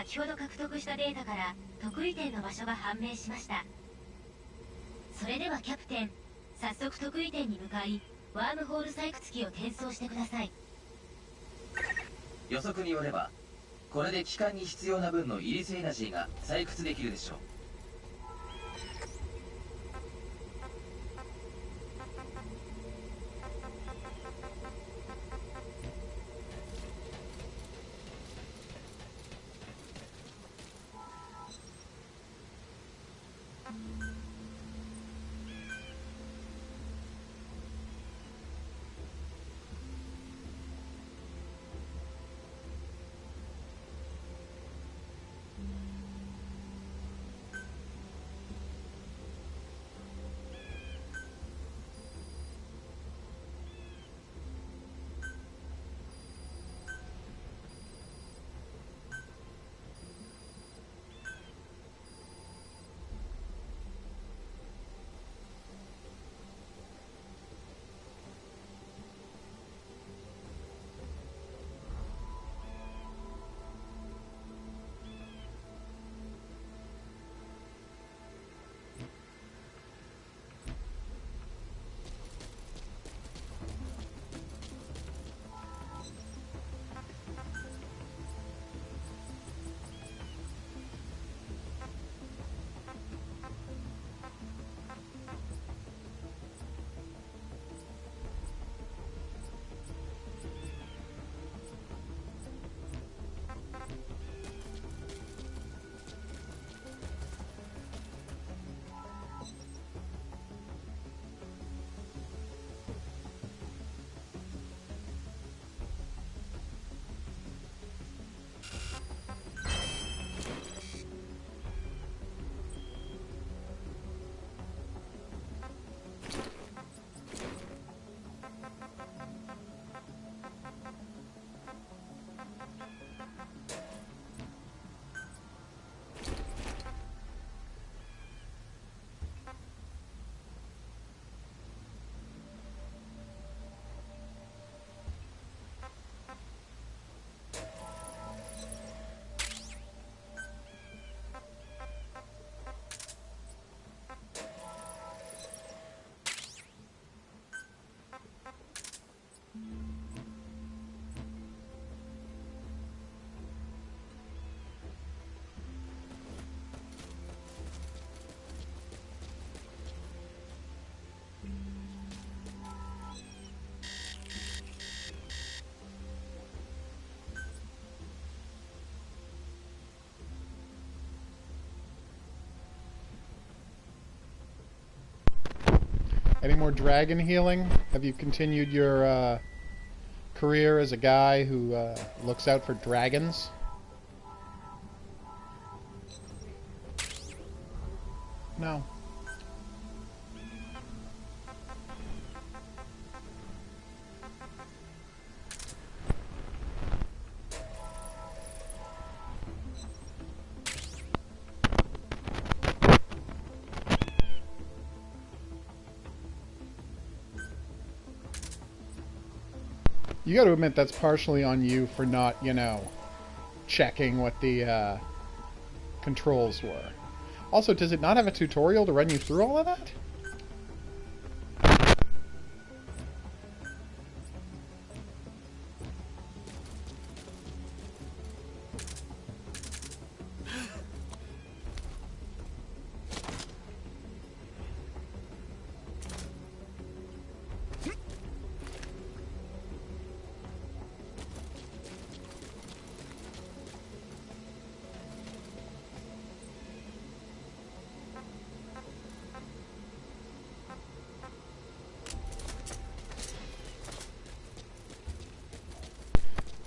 先ほど獲得したデータから得意点の場所が判明しました。それではキャプテン、早速得意点に向かいワームホール採掘機を転送してください。予測によればこれで帰還に必要な分のイリスエナジーが採掘できるでしょう。Any more dragon healing? Have you continued your career as a guy who looks out for dragons? No. You got to admit that's partially on you for not, you know, checking what the controls were. Also, does it not have a tutorial to run you through all of that?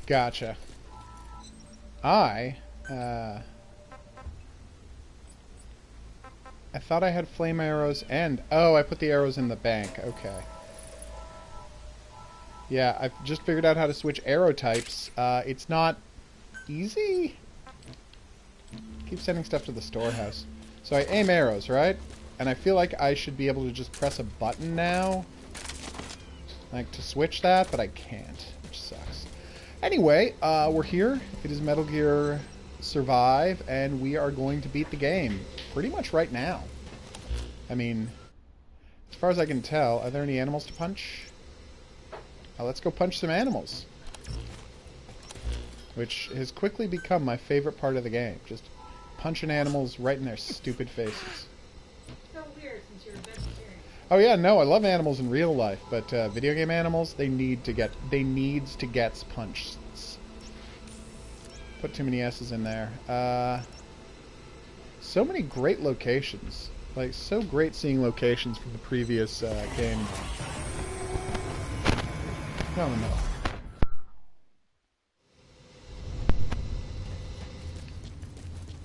Gotcha. I thought I had flame arrows and... Oh, I put the arrows in the bank. Okay. Yeah, I've just figured out how to switch arrow types. It's not easy. Keep sending stuff to the storehouse. So I aim arrows, right? And I feel like I should be able to just press a button now, like, to switch that, but I can't, which sucks. Anyway, we're here. It is Metal Gear survive, and we are going to beat the game pretty much right now. I mean, as far as I can tell, are there any animals to punch? Let's go punch some animals. Which has quickly become my favorite part of the game. Just punching animals right in their stupid faces. So weird since you're a vegetarian. Oh yeah, no, I love animals in real life, but video game animals, they needs to get punched. Put too many S's in there. So many great locations. Like, so great seeing locations from the previous game. No, no.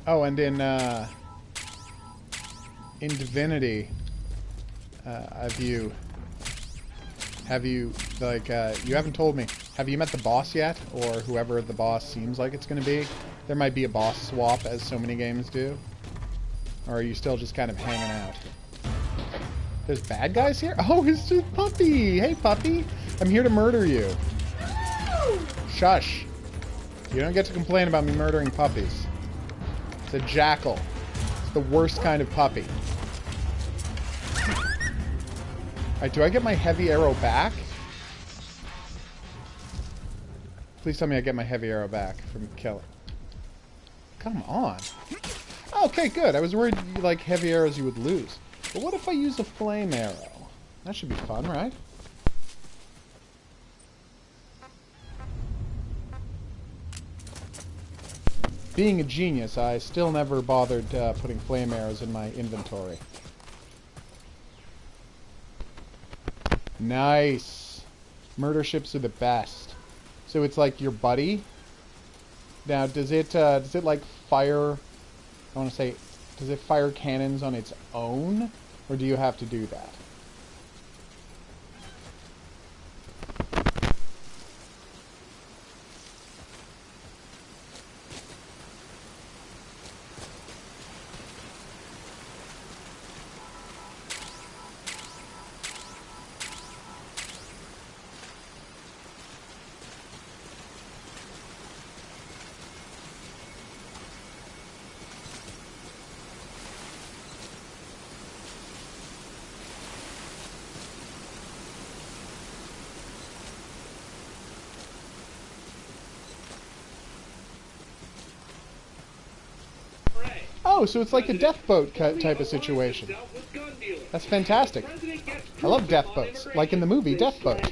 Oh, and in Divinity, have you like you haven't told me? Have you met the boss yet, or whoever the boss seems like it's going to be? There might be a boss swap, as so many games do. Or are you still just kind of hanging out? There's bad guys here? Oh, it's just Puppy! Hey, Puppy! I'm here to murder you. Shush. You don't get to complain about me murdering puppies. It's a jackal. It's the worst kind of puppy. Alright, do I get my heavy arrow back? Please tell me I get my heavy arrow back from killing. Come on. Okay, good. I was worried, like, heavy arrows you would lose. But what if I use a flame arrow? That should be fun, right? Being a genius, I still never bothered putting flame arrows in my inventory. Nice. Murder ships are the best. So it's like your buddy. Now, does it like fire? I want to say, does it fire cannons on its own, or do you have to do that? Oh, so it's like a death boat type of situation. That's fantastic. I love death boats, like in the movie Death Boat.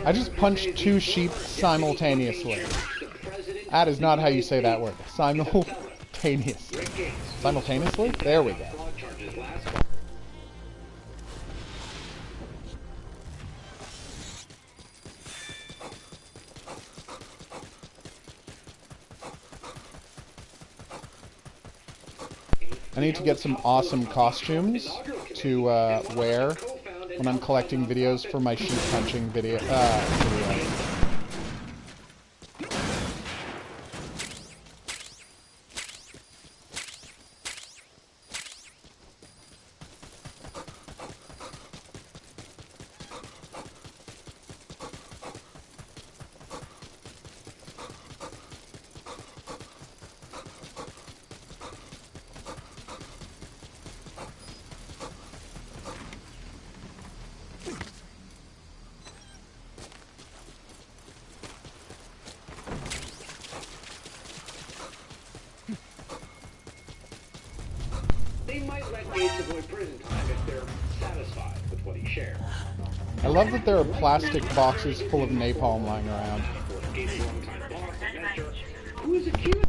I just punched 2 sheep simultaneously. That is not how you say that word. Simultaneous. Simultaneously? There we go. I need to get some awesome costumes to wear when I'm collecting videos for my sheep punching video. They might let Gates avoid prison time if they're satisfied with what he shared. I love that there are plastic boxes full of napalm lying around. Gates' longtime boss, inventor, who is accused.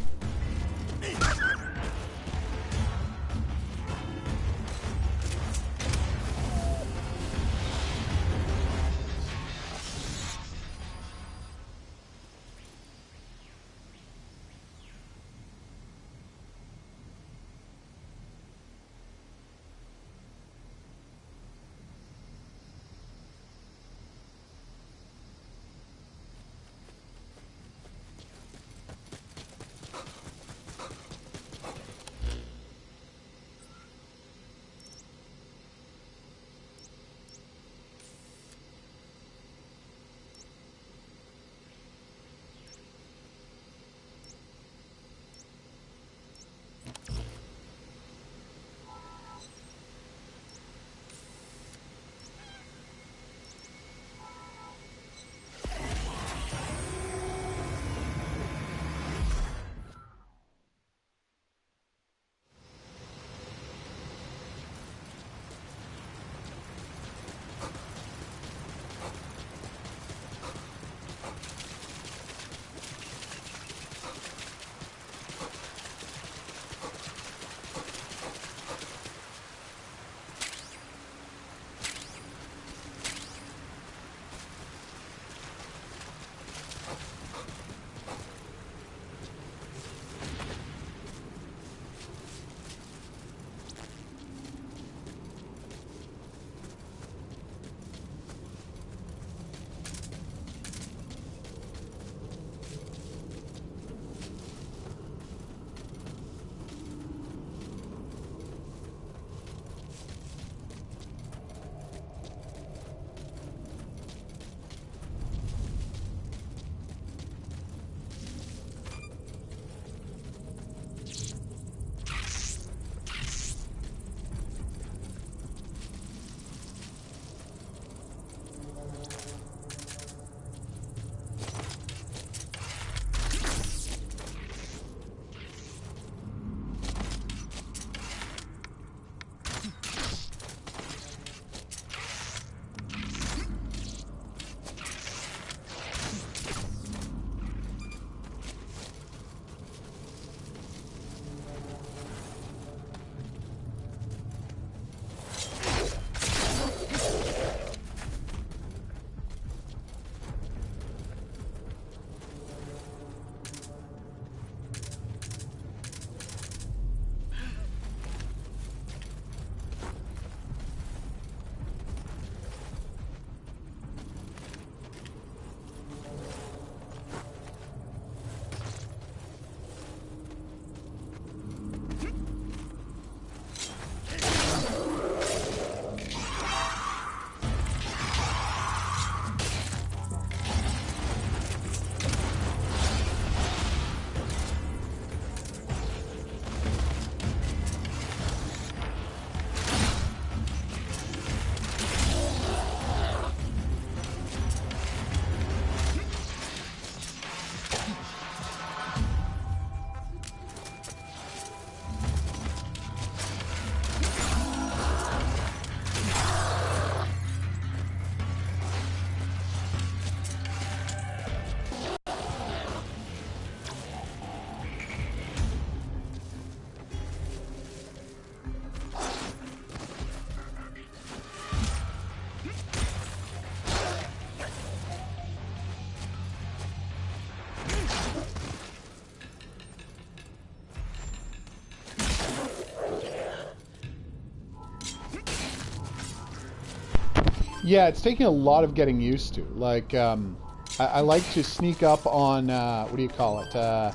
Yeah, it's taking a lot of getting used to. Like, I like to sneak up on, what do you call it,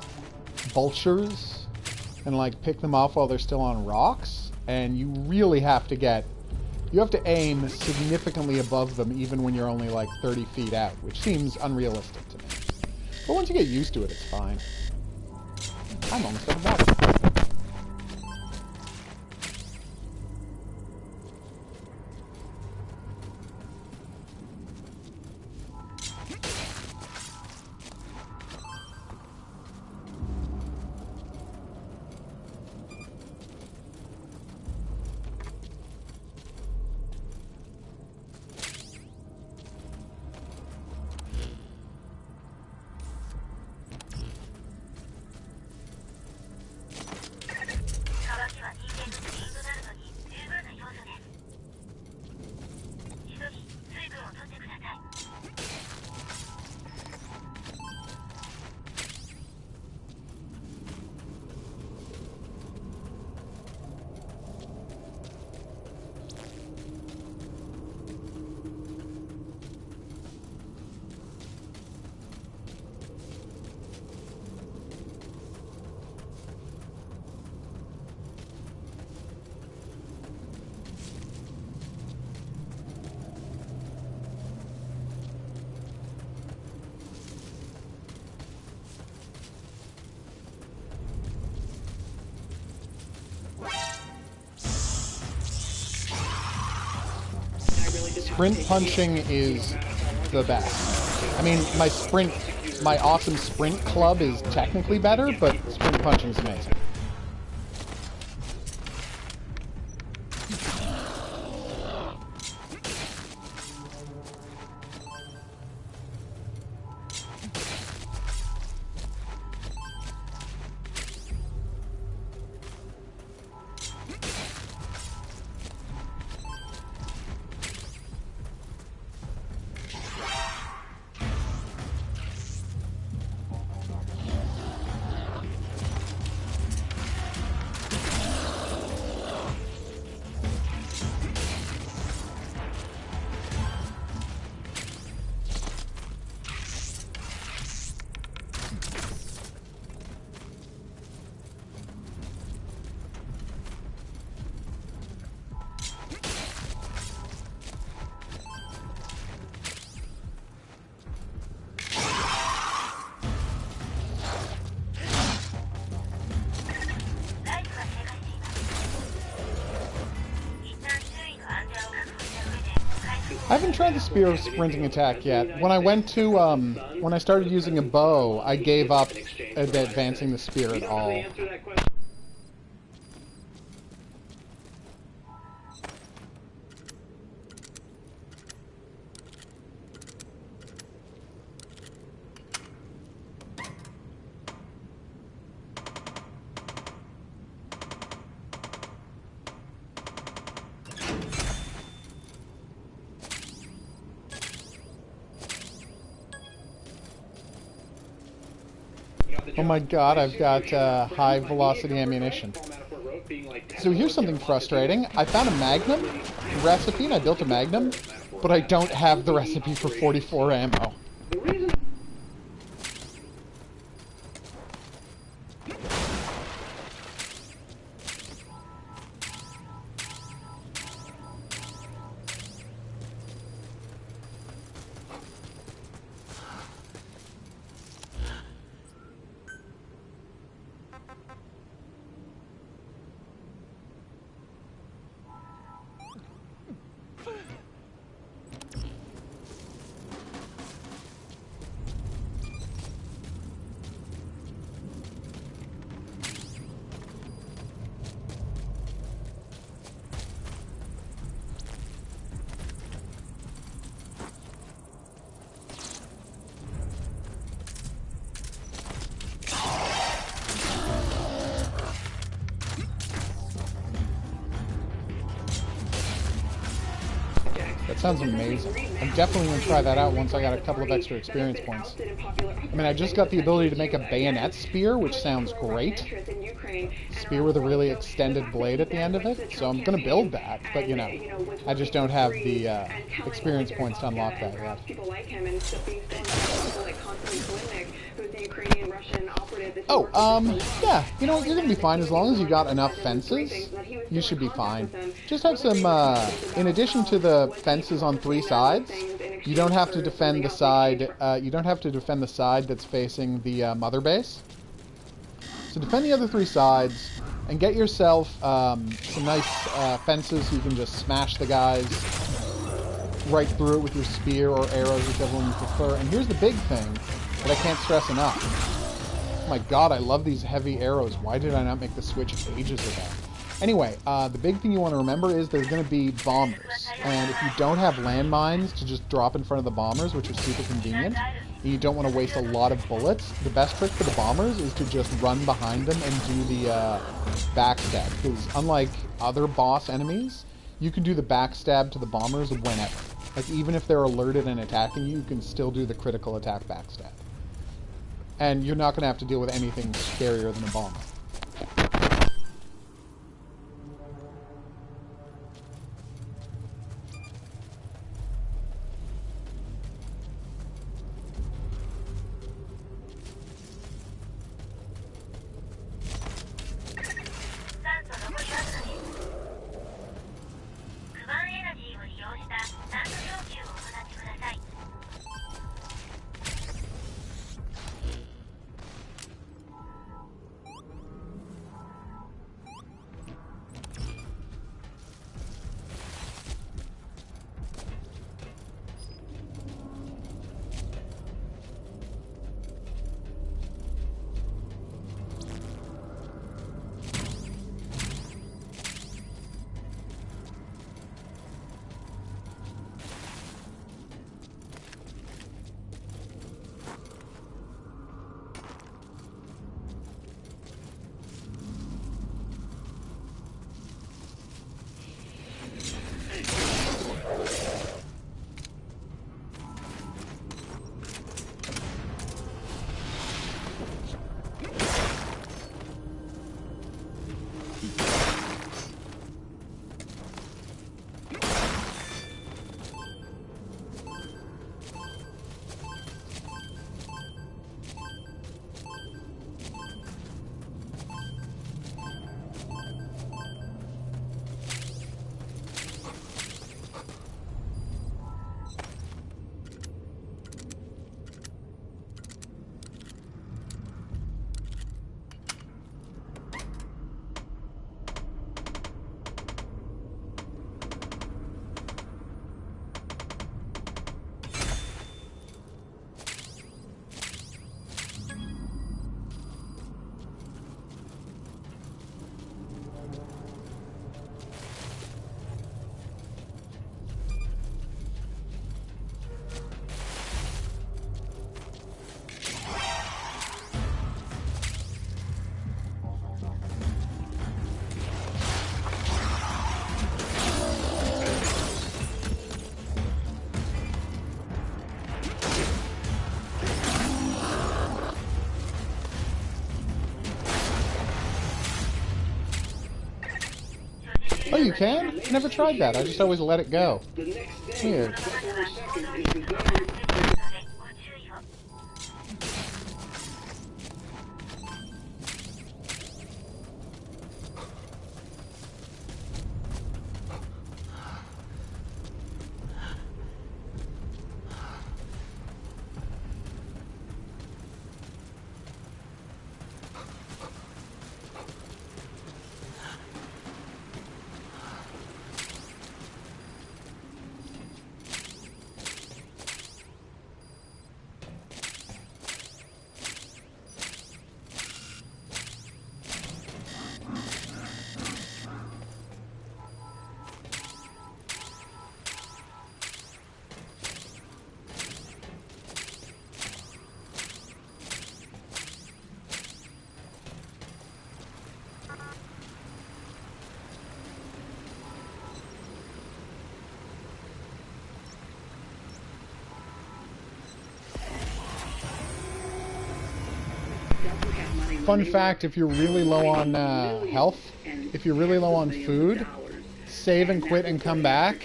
vultures, and, like, pick them off while they're still on rocks, and you really have to get, you have to aim significantly above them even when you're only, like, 30 feet out, which seems unrealistic to me. But once you get used to it, it's fine. I'm almost out of battery. Sprint punching is the best. I mean, my awesome sprint club is technically better, but sprint punching is amazing. I haven't tried the spear of sprinting attack yet. When I went to, when I started using a bow, I gave up advancing the spear at all. Oh my god, I've got high velocity ammunition. So here's something frustrating. I found a Magnum recipe and I built a Magnum, but I don't have the recipe for 44 ammo. Sounds amazing. I'm definitely going to try that out once I got a couple of extra experience points. I mean, I just got the ability to make a bayonet spear, which sounds great. Spear with a really extended blade at the end of it. So I'm going to build that, but you know, I just don't have the experience points to unlock that yet. Oh, yeah, you know, you're going to be fine as long as you got enough fences. You should be fine. Just have some, in addition to the fences on 3 sides, you don't have to defend the side, that's facing the mother base. So defend the other 3 sides, and get yourself some nice fences so you can just smash the guys right through it with your spear or arrows, whichever one you prefer. And here's the big thing that I can't stress enough. Oh my god, I love these heavy arrows. Why did I not make the switch ages ago? Anyway, the big thing you want to remember is there's going to be bombers. And if you don't have landmines to just drop in front of the bombers, which is super convenient, and you don't want to waste a lot of bullets, the best trick for the bombers is to just run behind them and do the backstab. Because unlike other boss enemies, you can do the backstab to the bombers whenever. Like, even if they're alerted and attacking you, you can still do the critical attack backstab. And you're not going to have to deal with anything scarier than a bomber. Oh, you can? I never tried that. I just always let it go. Weird. fun fact, if you're really low on health, if you're really low on food, save and quit and come back,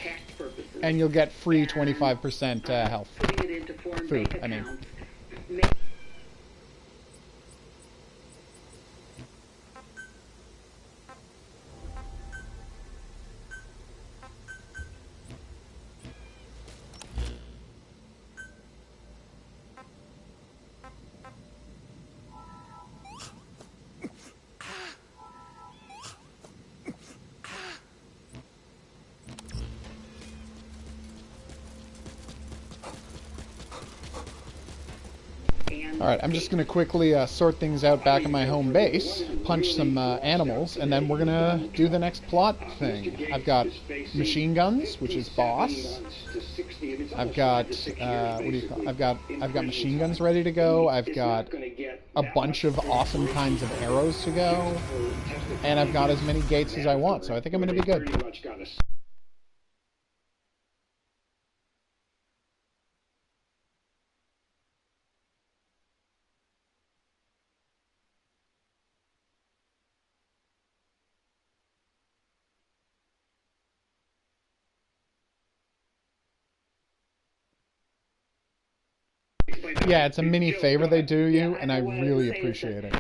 and you'll get free 25% health. Food, I mean. Alright, I'm just going to quickly sort things out back at my home base, punch some animals, and then we're going to do the next plot thing. I've got machine guns, which is boss. I've got, what do you call it? I've got machine guns ready to go. I've got a bunch of awesome kinds of arrows to go. And I've got as many gates as I want, so I think I'm going to be good. Yeah, it's a mini favor they do you, and I really appreciate it.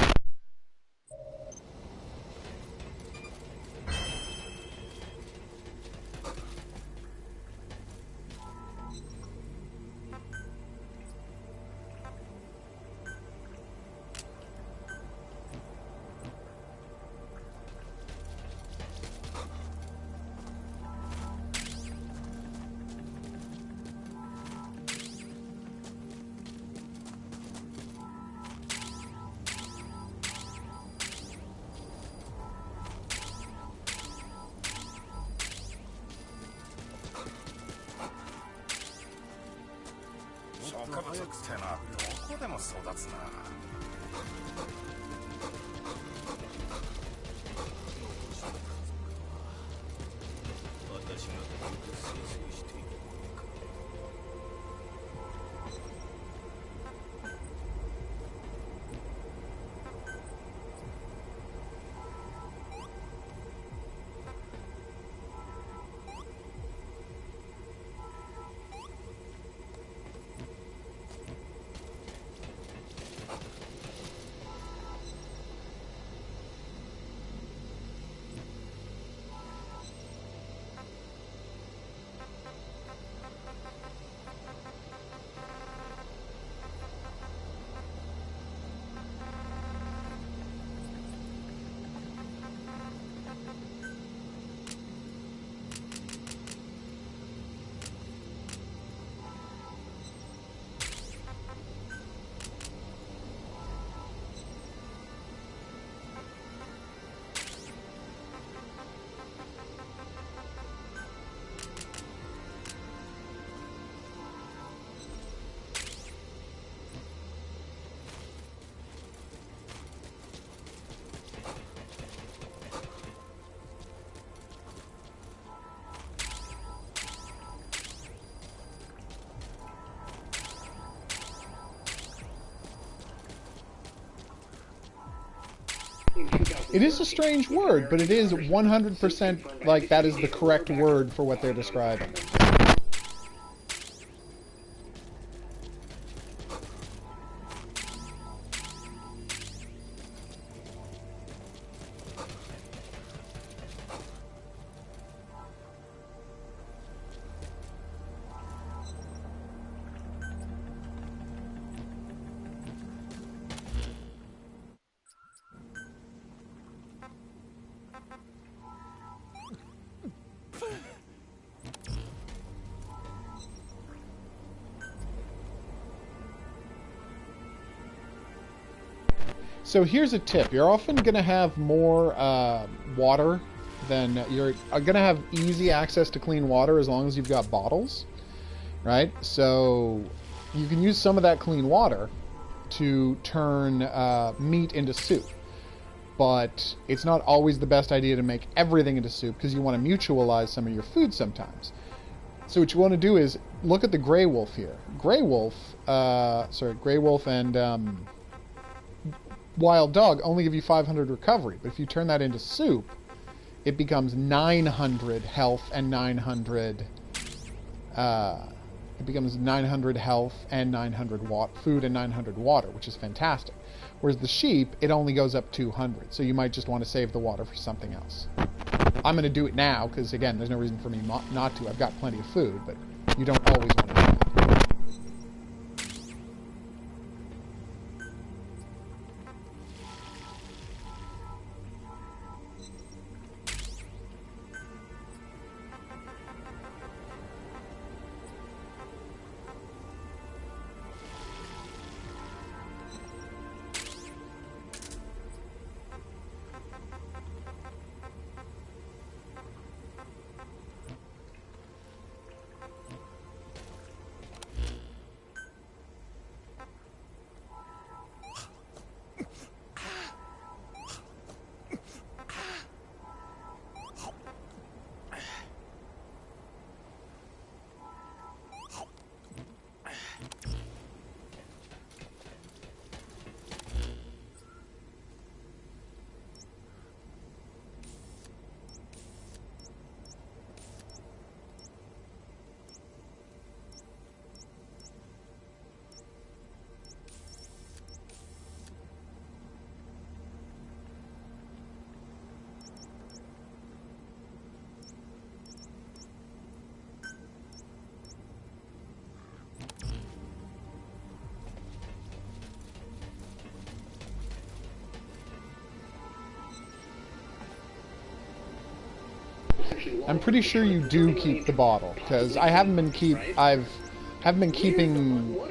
It is a strange word, but it is 100% like that is the correct word for what they're describing. So here's a tip. You're often going to have more water than... You're going to have easy access to clean water as long as you've got bottles, right? So you can use some of that clean water to turn meat into soup. But it's not always the best idea to make everything into soup because you want to mutualize some of your food sometimes. So what you want to do is look at the Grey Wolf here. Grey Wolf and... wild dog only give you 500 recovery, but if you turn that into soup, it becomes 900 health and 900. It becomes 900 health and 900 food and 900 water, which is fantastic. Whereas the sheep, it only goes up 200, so you might just want to save the water for something else. I'm going to do it now, because again, there's no reason for me not to. I've got plenty of food, but you don't always want to do that. I'm pretty sure you do keep the bottle, because I haven't been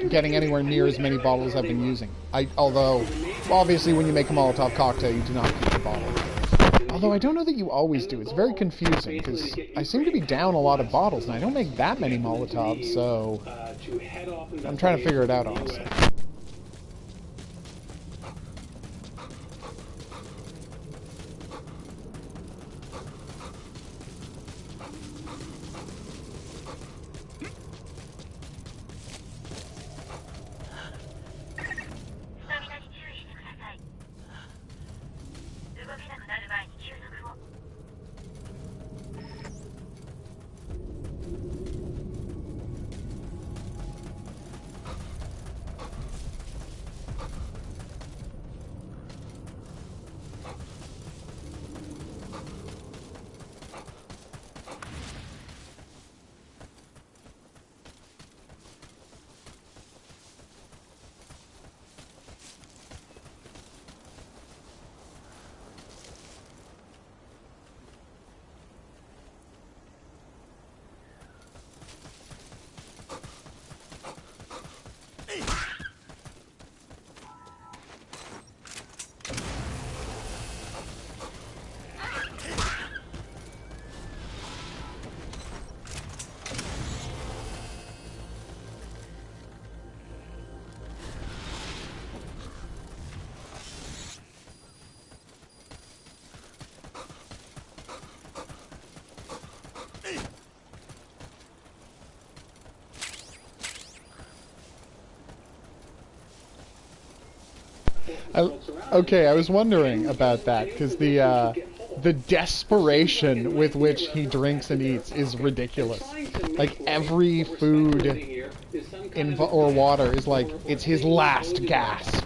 getting anywhere near as many bottles I've been using. Although, obviously when you make a Molotov cocktail, you do not keep the bottle. Although I don't know that you always do. It's very confusing, because I seem to be down a lot of bottles, and I don't make that many Molotovs, so I'm trying to figure it out, honestly. Okay, I was wondering about that, because the desperation with which he drinks and eats is ridiculous. Like, every food or water is like, it's his last gasp.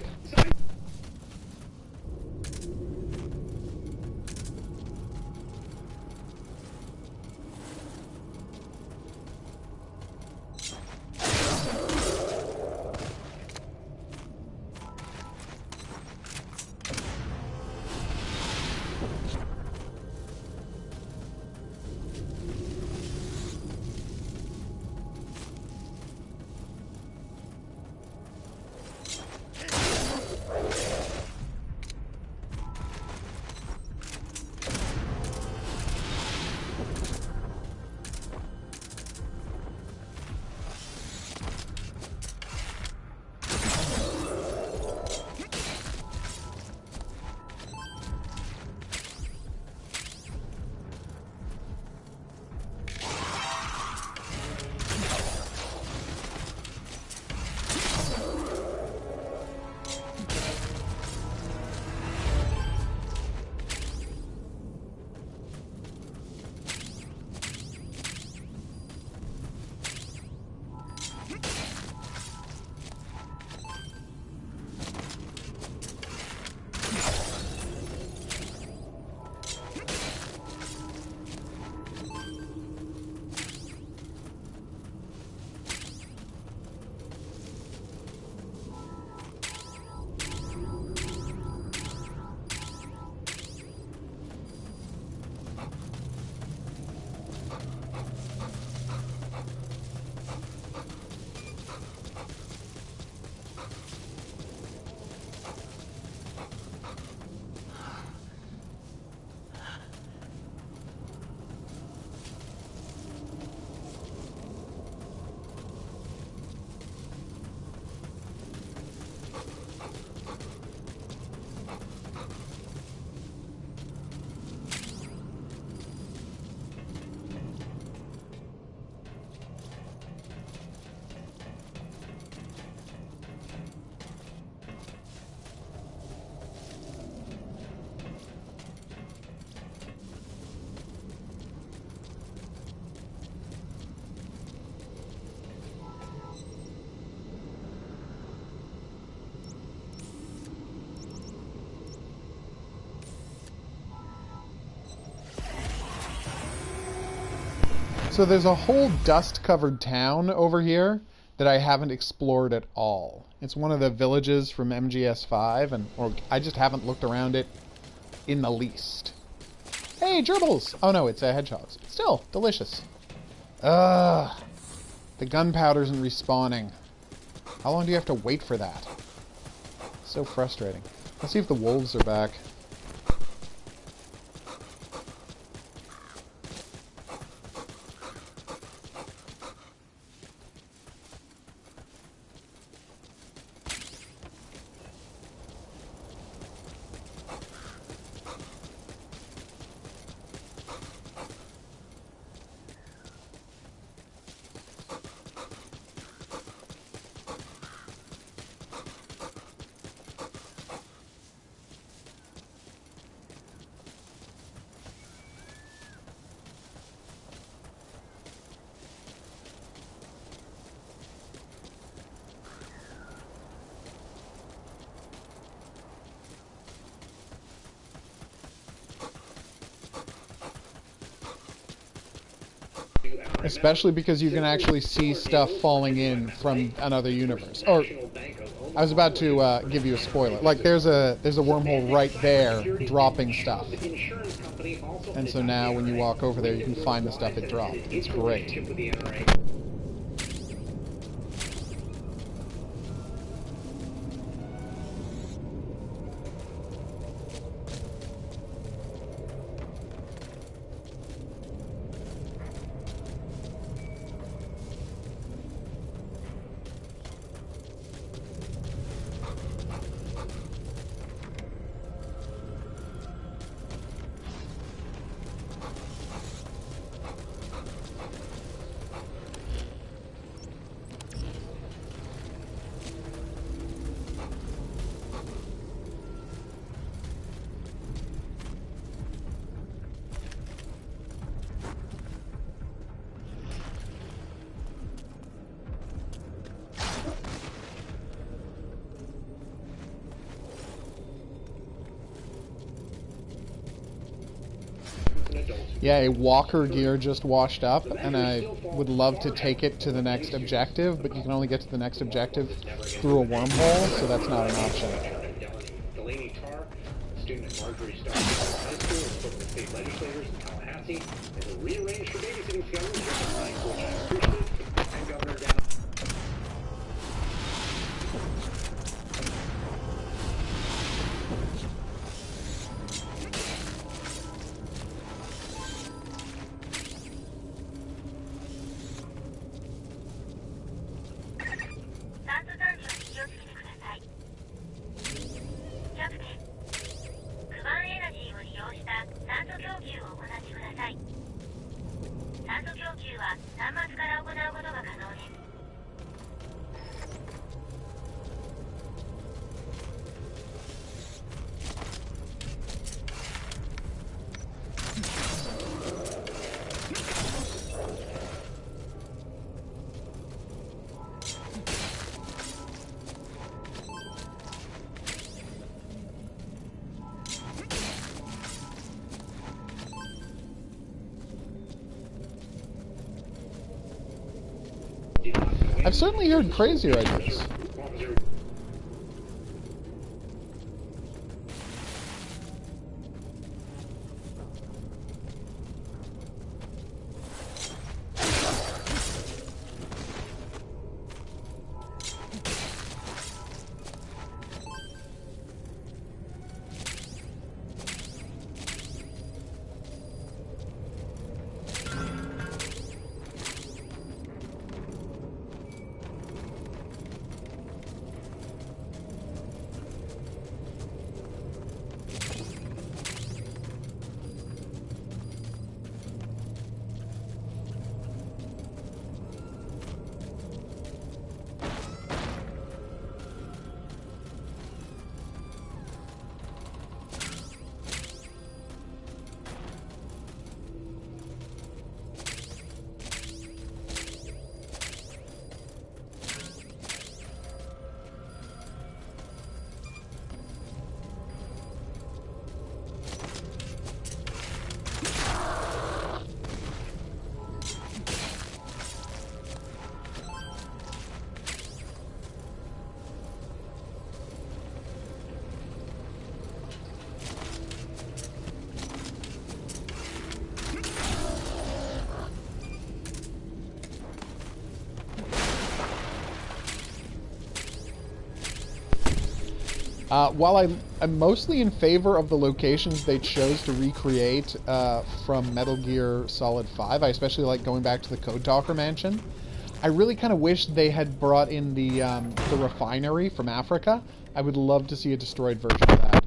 So there's a whole dust-covered town over here that I haven't explored at all. It's one of the villages from MGS5, or I just haven't looked around it in the least. Hey, gerbils! Oh no, it's hedgehogs. Still, delicious. Ugh. The gunpowder isn't respawning. How long do you have to wait for that? So frustrating. Let's see if the wolves are back. Especially because you can actually see stuff falling in from another universe. Or, I was about to give you a spoiler. Like, there's a wormhole right there dropping stuff. And so now when you walk over there, you can find the stuff it dropped. It's great. Yeah, a walker gear just washed up, and I would love to take it to the next objective, but you can only get to the next objective through a wormhole, so that's not an option. Delaney Tarr, student at Marjorie Stoneman High School, and spoke with state legislators in Tallahassee, and has rearranged her babysitting schedule tonight, which I appreciate, and Governor Dan. I've certainly heard crazier ideas. While I'm mostly in favor of the locations they chose to recreate from Metal Gear Solid 5, I especially like going back to the Code Talker Mansion. I really kind of wish they had brought in the refinery from Africa. I would love to see a destroyed version of that.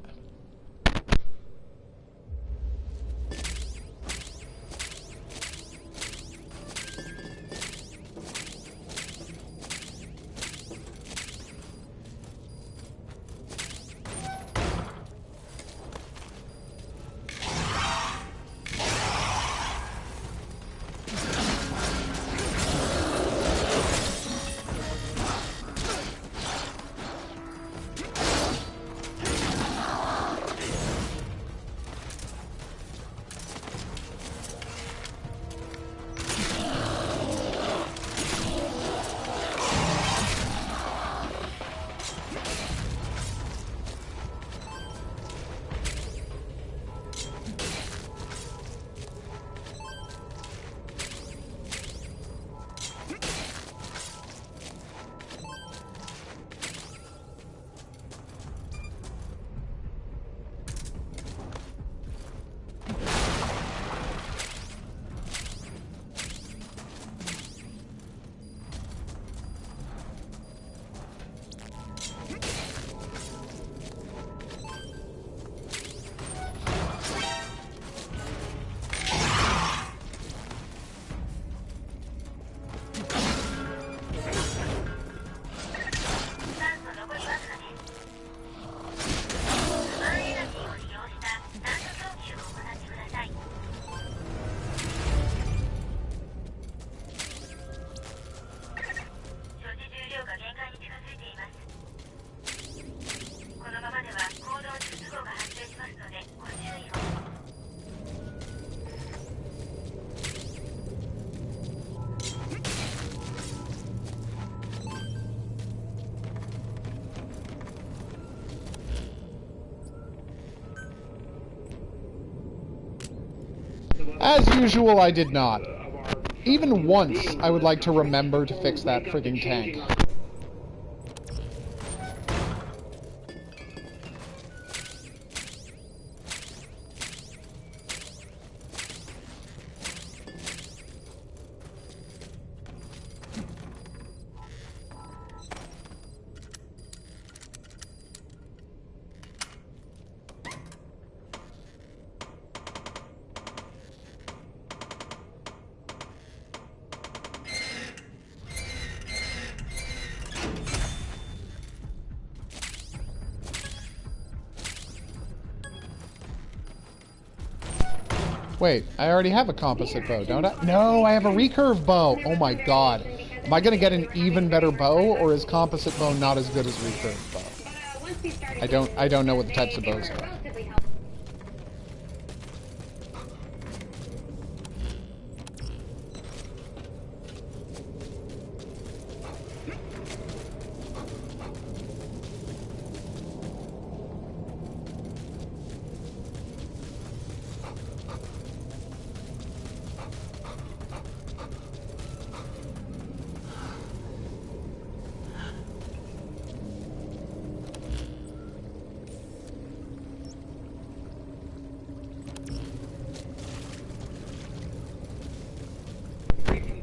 As usual, I did not. Even once, I would like to remember to fix that frigging tank. Wait, I already have a composite bow, don't I? No, I have a recurve bow! Oh my god. Am I gonna get an even better bow, or is composite bow not as good as recurve bow? I don't know what the types of bows are.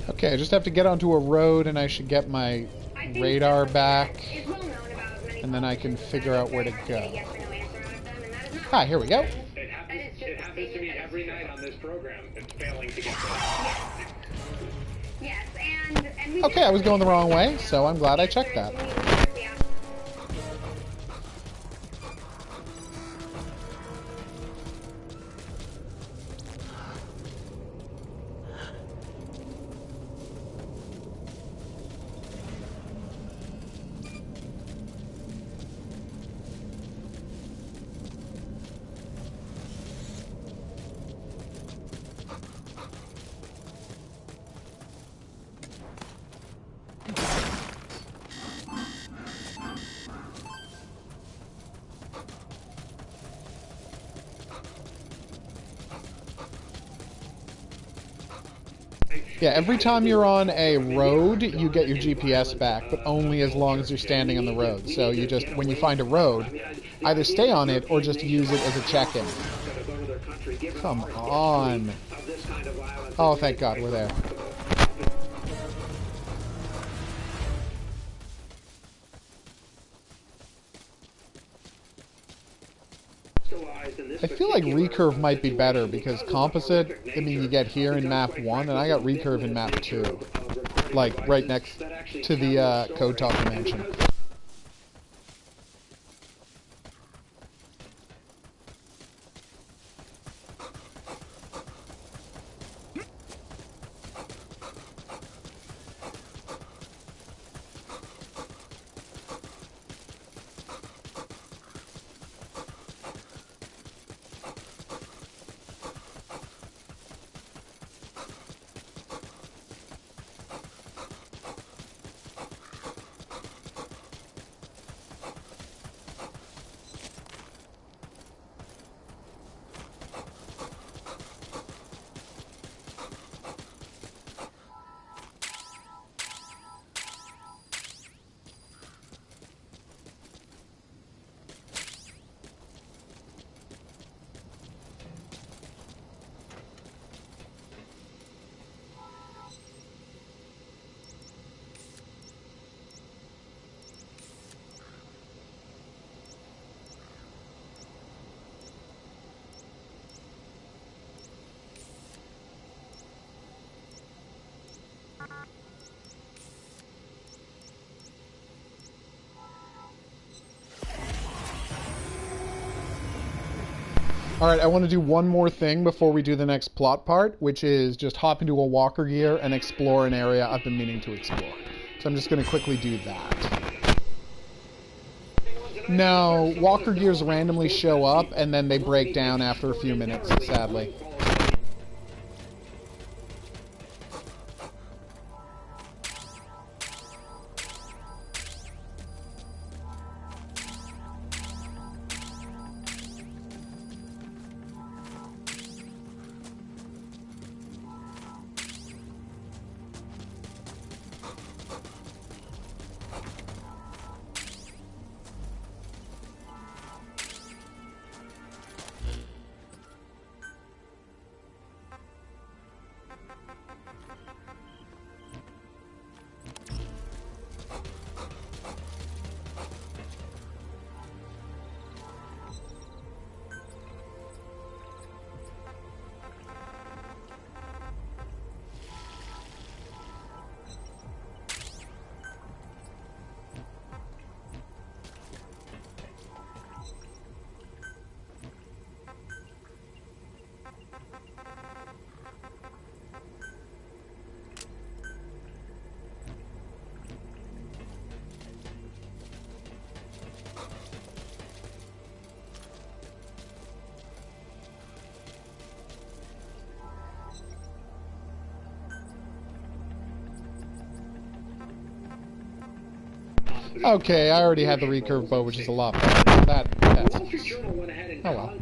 Okay, I just have to get onto a road and I should get my radar back. And then I can figure out where to go. Ah, here we go. It happens to me every night on this program. It's failing to get there. Okay, I was going the wrong way, so I'm glad I checked that. Yeah, every time you're on a road, you get your GPS back, but only as long as you're standing on the road. So you just, when you find a road, either stay on it or just use it as a check-in. Come on. Oh, thank God, we're there. I feel like recurve might be better because composite, I mean, you get here in map 1, and I got recurve in map 2. Like, right next to the Code Talker mansion. Alright, I want to do one more thing before we do the next plot part, which is just hop into a walker gear and explore an area I've been meaning to explore. So I'm just going to quickly do that. No, walker gears randomly show up and then they break down after a few minutes, sadly. Okay, I already had the recurve bow, which is a lot better. That's... Oh well.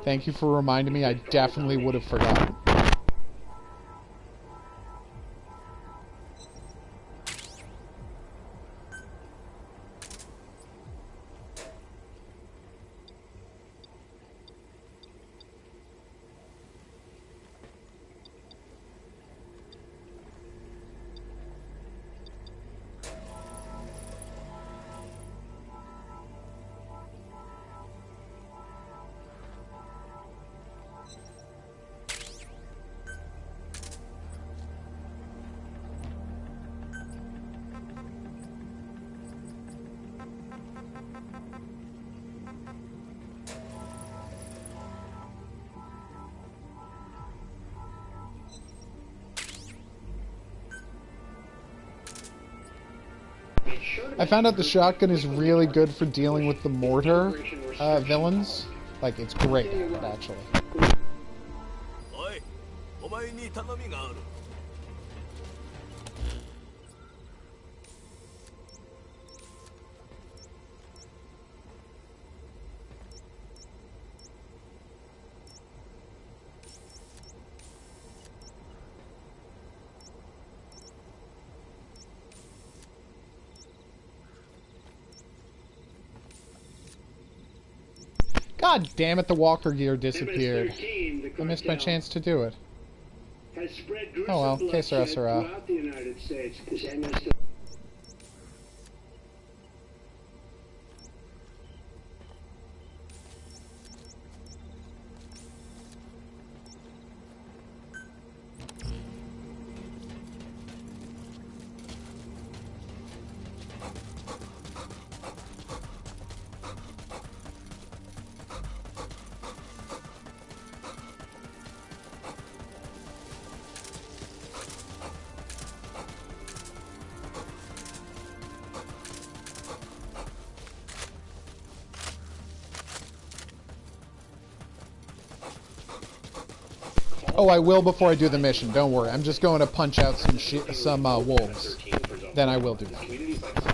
Thank you for reminding me. I definitely would have forgotten. I found out the shotgun is really good for dealing with the mortar villains. Like, it's great at it, actually. 前に頼みがある。God damn it, the walker gear disappeared. MS-13, the I missed my cartel chance to do it. has spread Oh well, gruesome que sera bloodshed sera. throughout the United States. This MS Oh, I will before I do the mission. Don't worry. I'm just going to punch out some wolves. Then I will do that. communities like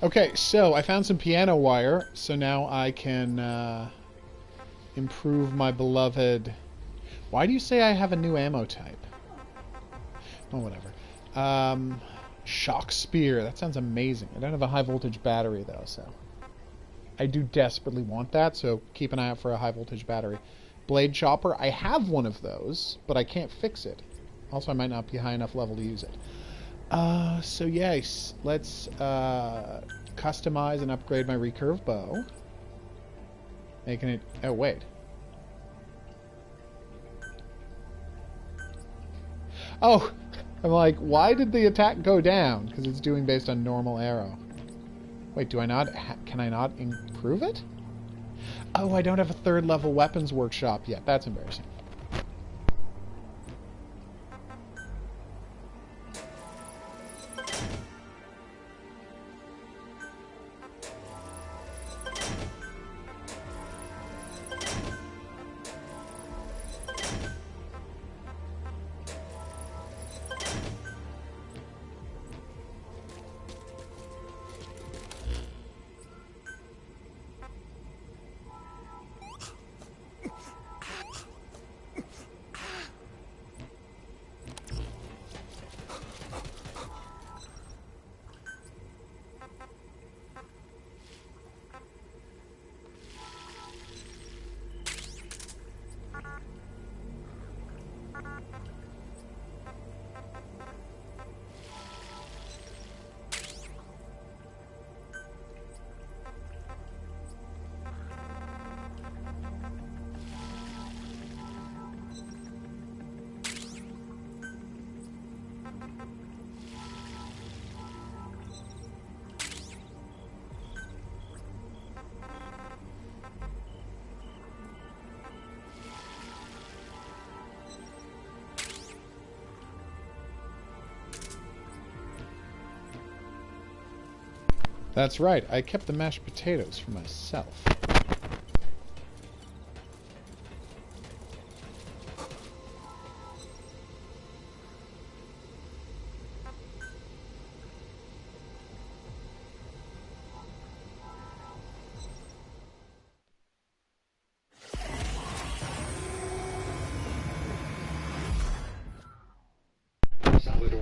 Okay, so I found some piano wire, so now I can improve my beloved... Why do you say I have a new ammo type? Oh, whatever. Shock spear. That sounds amazing. I don't have a high voltage battery, though, so... I do desperately want that, so keep an eye out for a high voltage battery. Blade chopper. I have one of those, but I can't fix it. Also, I might not be high enough level to use it. So yes, let's customize and upgrade my recurve bow. Making it... Oh, wait. Oh! I'm like, why did the attack go down? Because it's doing based on normal arrow. Wait, do I not... Can I not improve it? Oh, I don't have a 3rd level weapons workshop yet. That's embarrassing. That's right, I kept the mashed potatoes for myself.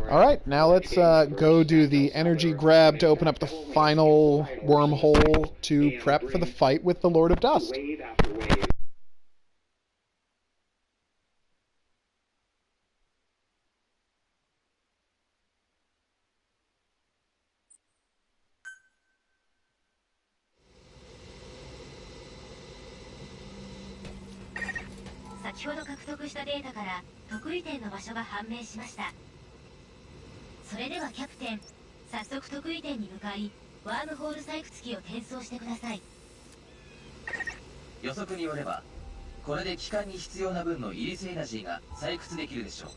Alright, now let's go do the energy grab to open up the final wormhole to prep for the fight with the Lord of Dust. Wave after wave. 先ほど獲得したデータから得意点の場所が判明しました。それではキャプテン、早速得意点に向かいワームホール採掘機を転送してください。予測によればこれで帰還に必要な分のイリスエナジーが採掘できるでしょう。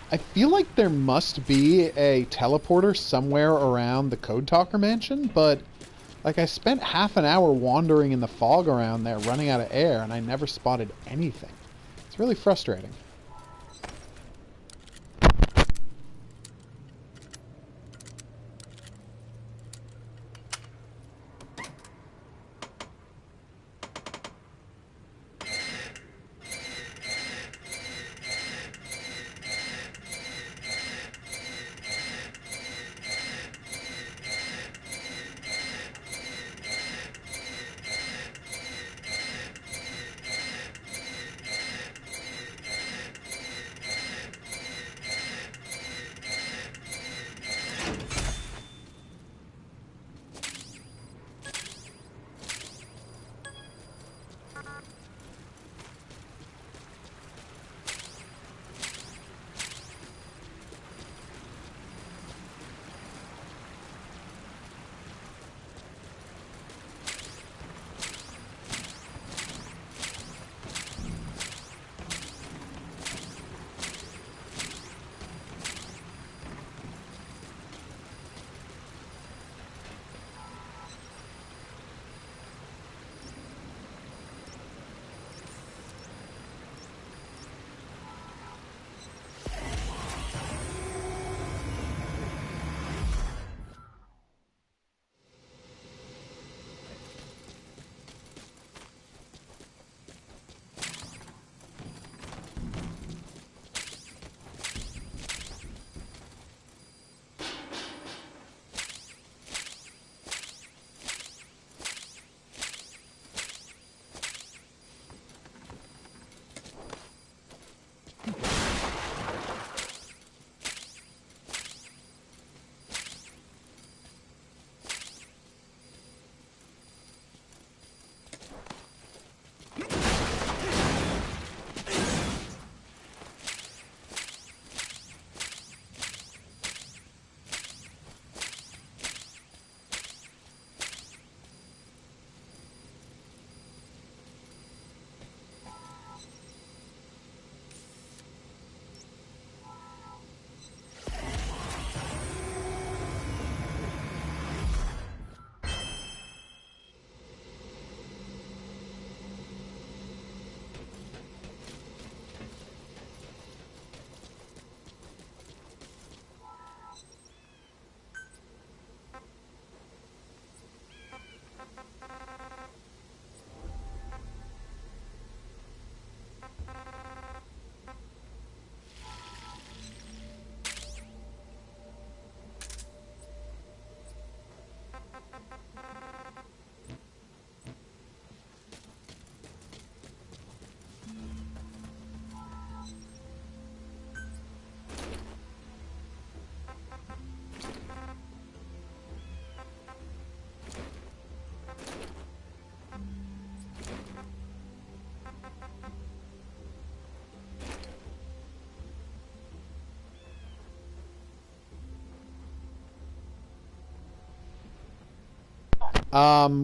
I feel like there must be a teleporter somewhere around the Code Talker mansion, but like I spent half an hour wandering in the fog around there running out of air and I never spotted anything. It's really frustrating.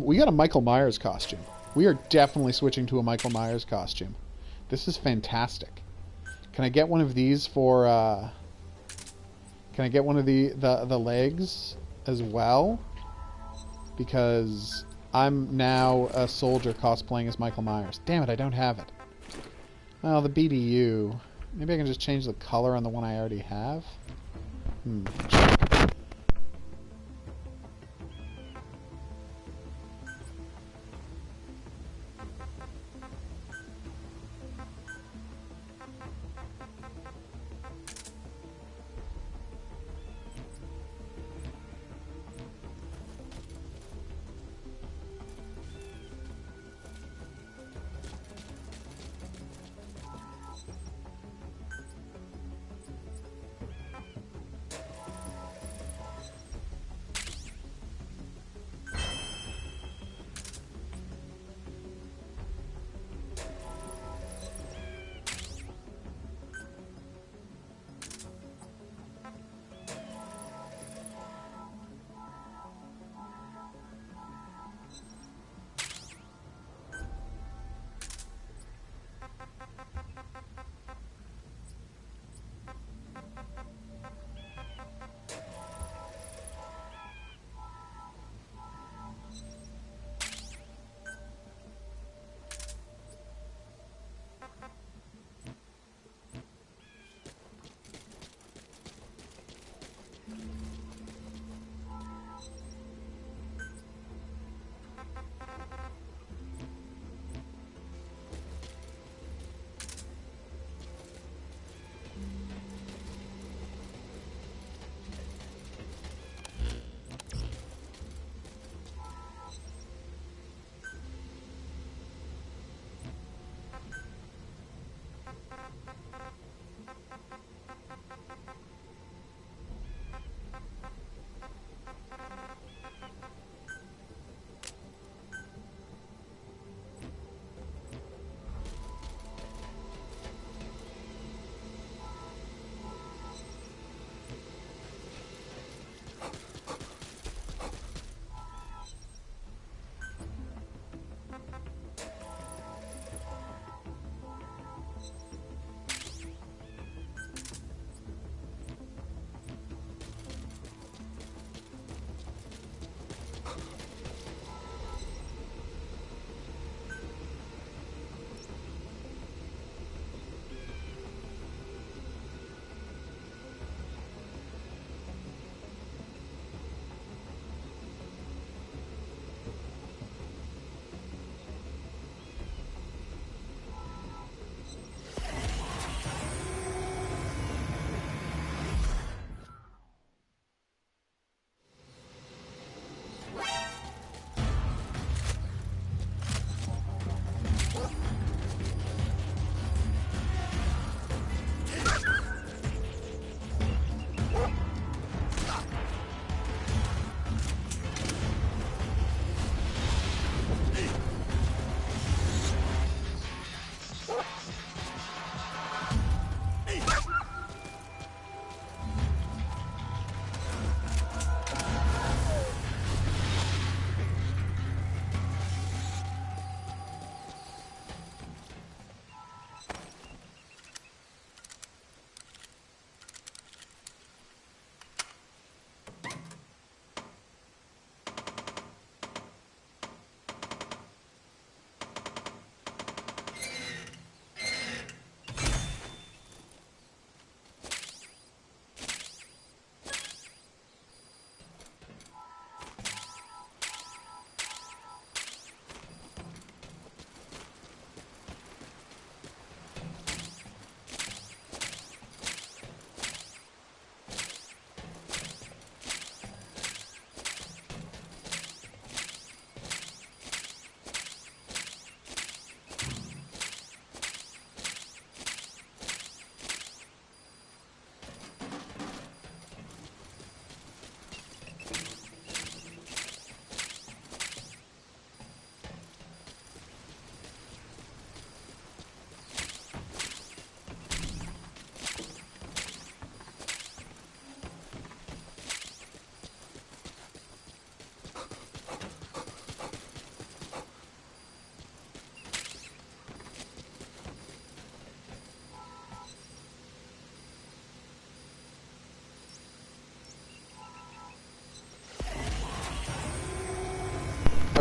We got a Michael Myers costume. We are definitely switching to a Michael Myers costume. This is fantastic. Can I get one of these for, can I get one of the legs as well? Because I'm now a soldier cosplaying as Michael Myers. Damn it, I don't have it. Well, the BDU. Maybe I can just change the color on the one I already have?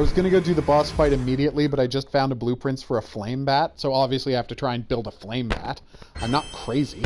was going to go do the boss fight immediately, but I just found a blueprints for a flame bat, so obviously I have to try and build a flame bat. I'm not crazy.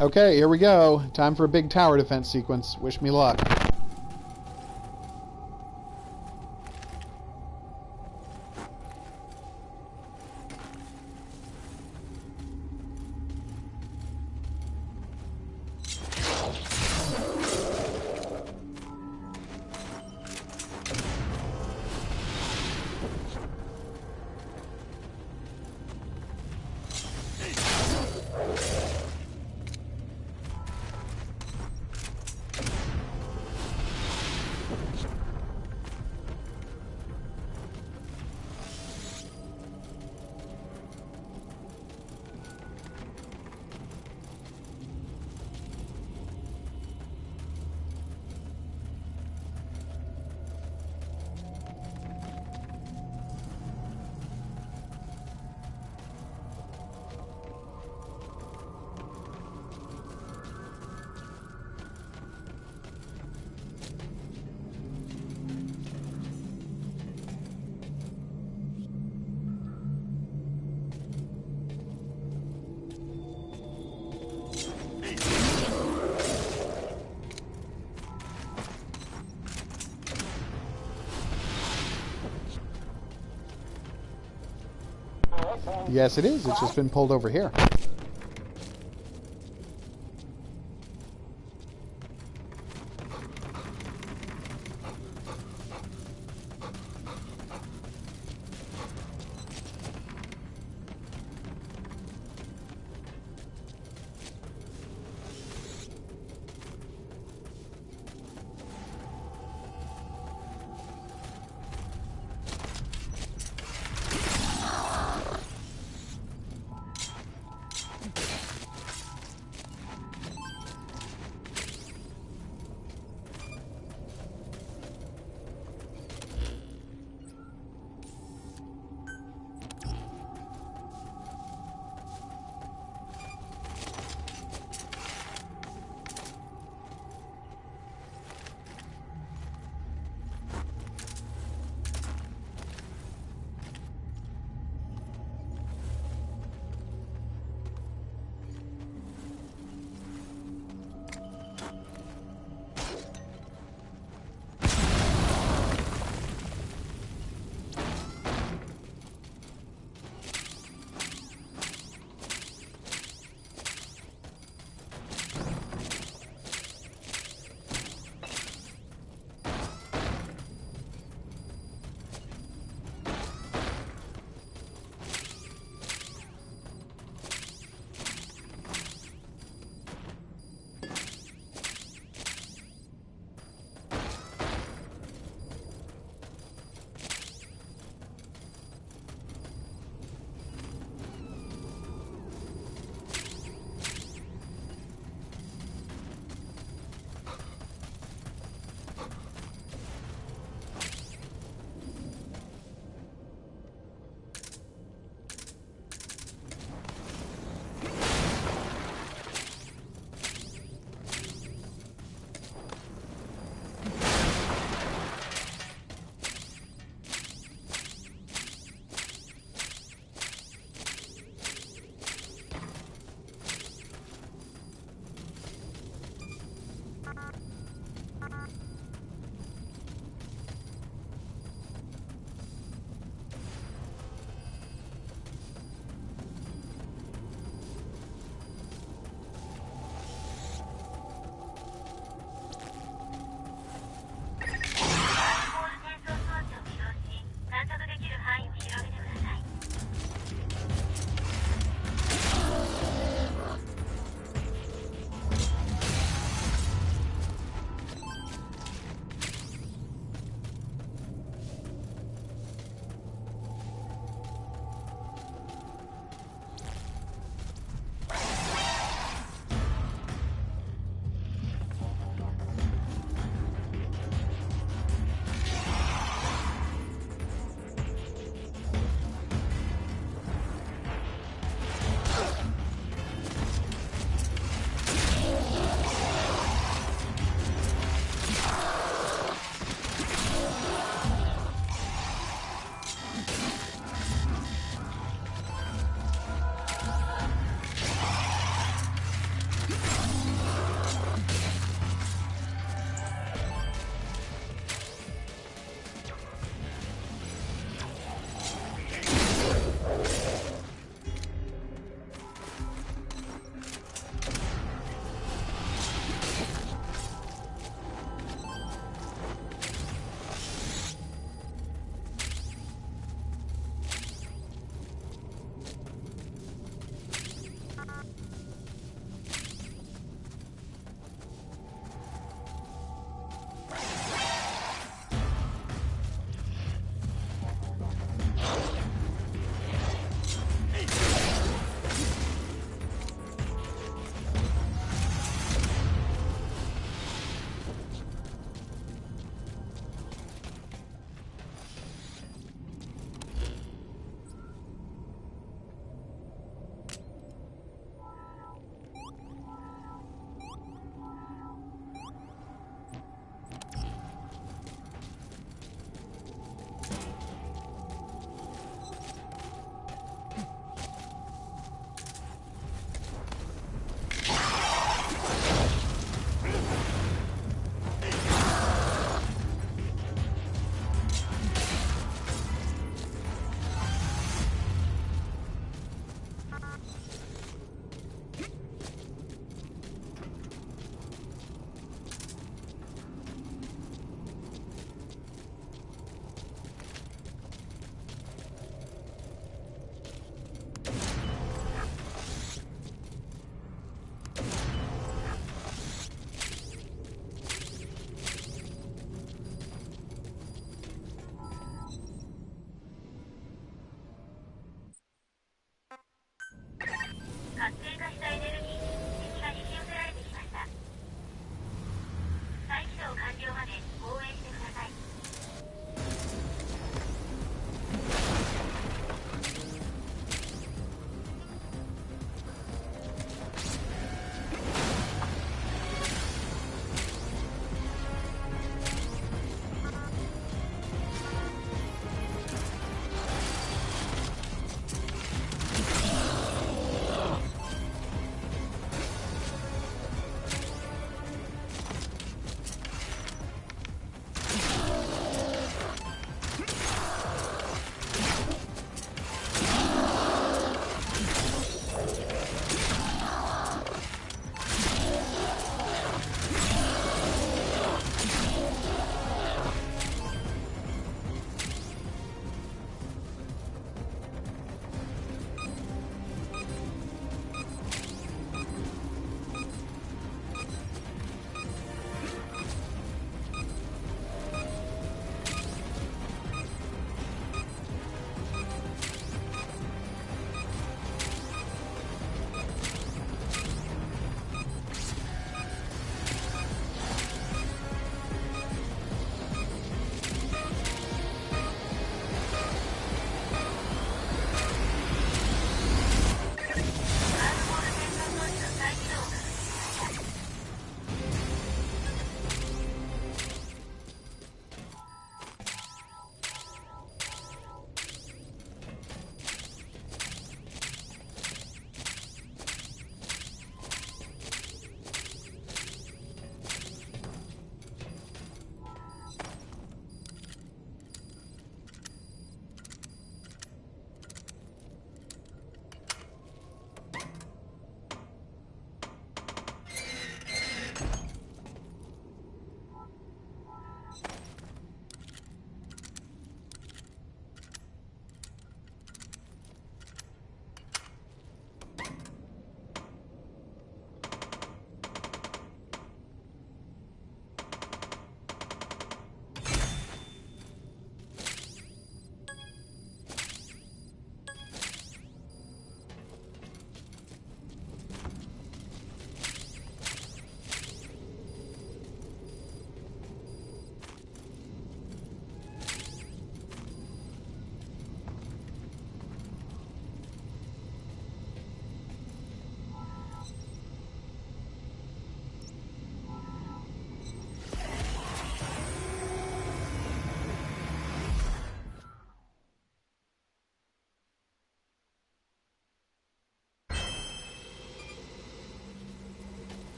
Okay, here we go. Time for a big tower defense sequence. Wish me luck. Yes, it is. It's just been pulled over here.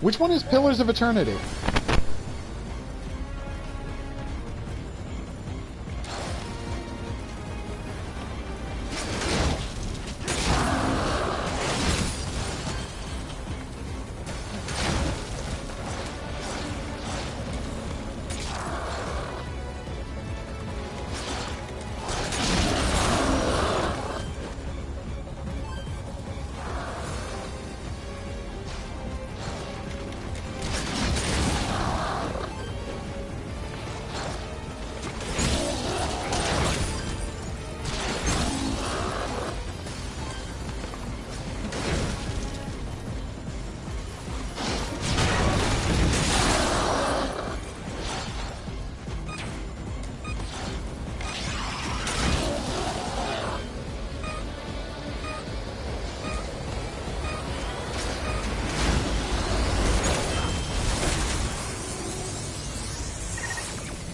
Which one is Pillars of Eternity?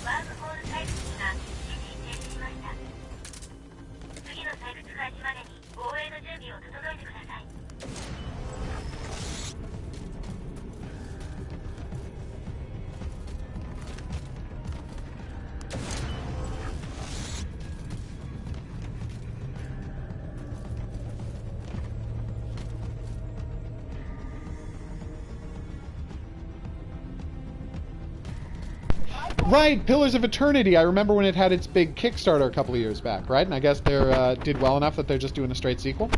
ワームホール採掘機が一時停止しました。次の採掘開始までに防衛の準備を整えてください。Right, Pillars of Eternity. I remember when it had its big Kickstarter a couple of years back, right? And I guess they did well enough that they're just doing a straight sequel.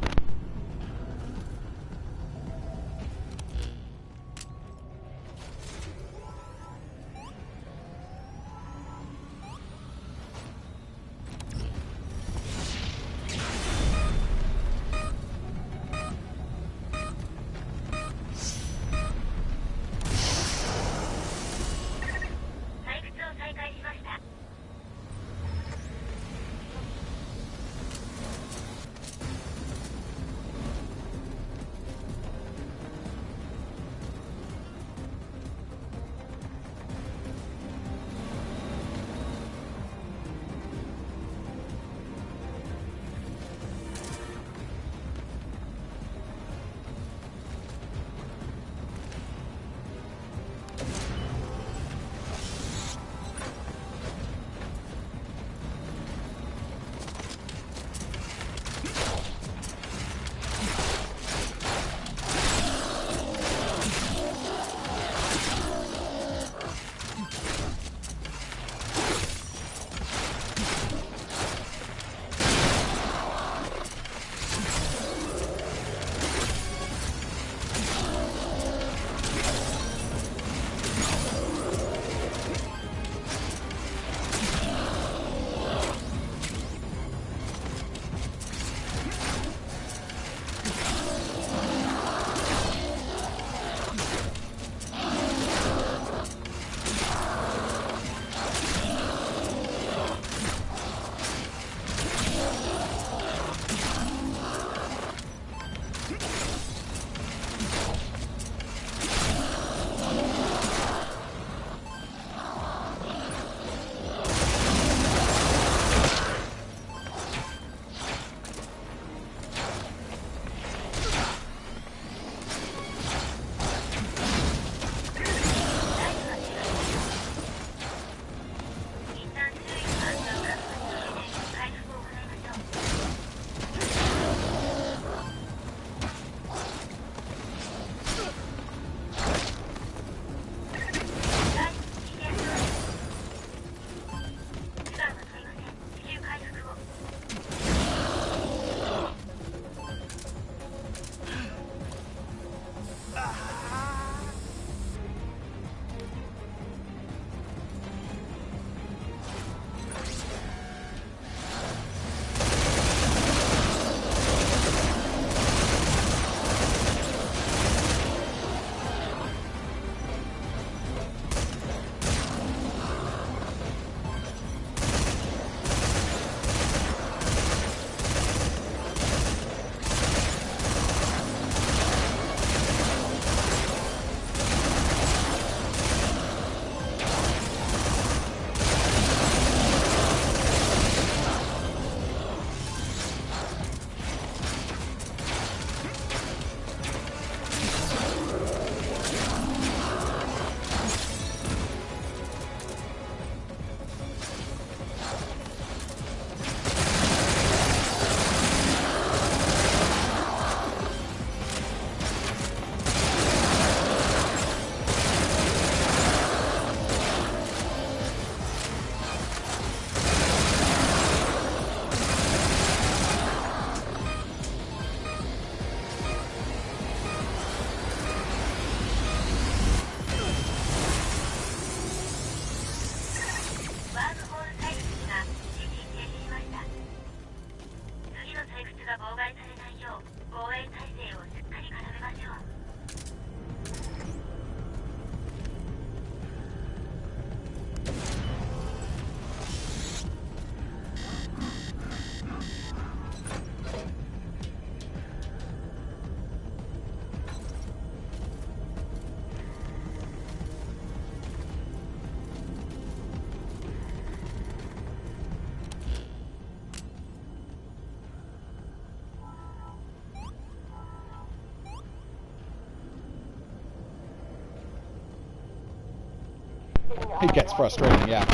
しょう。防衛体制をしっかり固めましょう。It gets frustrating, yeah.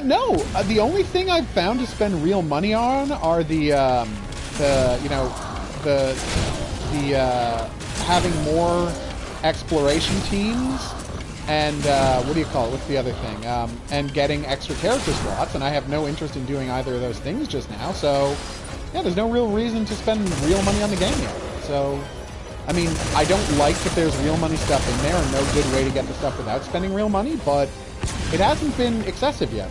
No. The only thing I've found to spend real money on are the having more exploration teams and what do you call it? What's the other thing? And getting extra character slots. And I have no interest in doing either of those things just now. So yeah, there's no real reason to spend real money on the game yet. So I mean, I don't like that there's real money stuff in there, and no good way to get the stuff without spending real money, but it hasn't been excessive yet.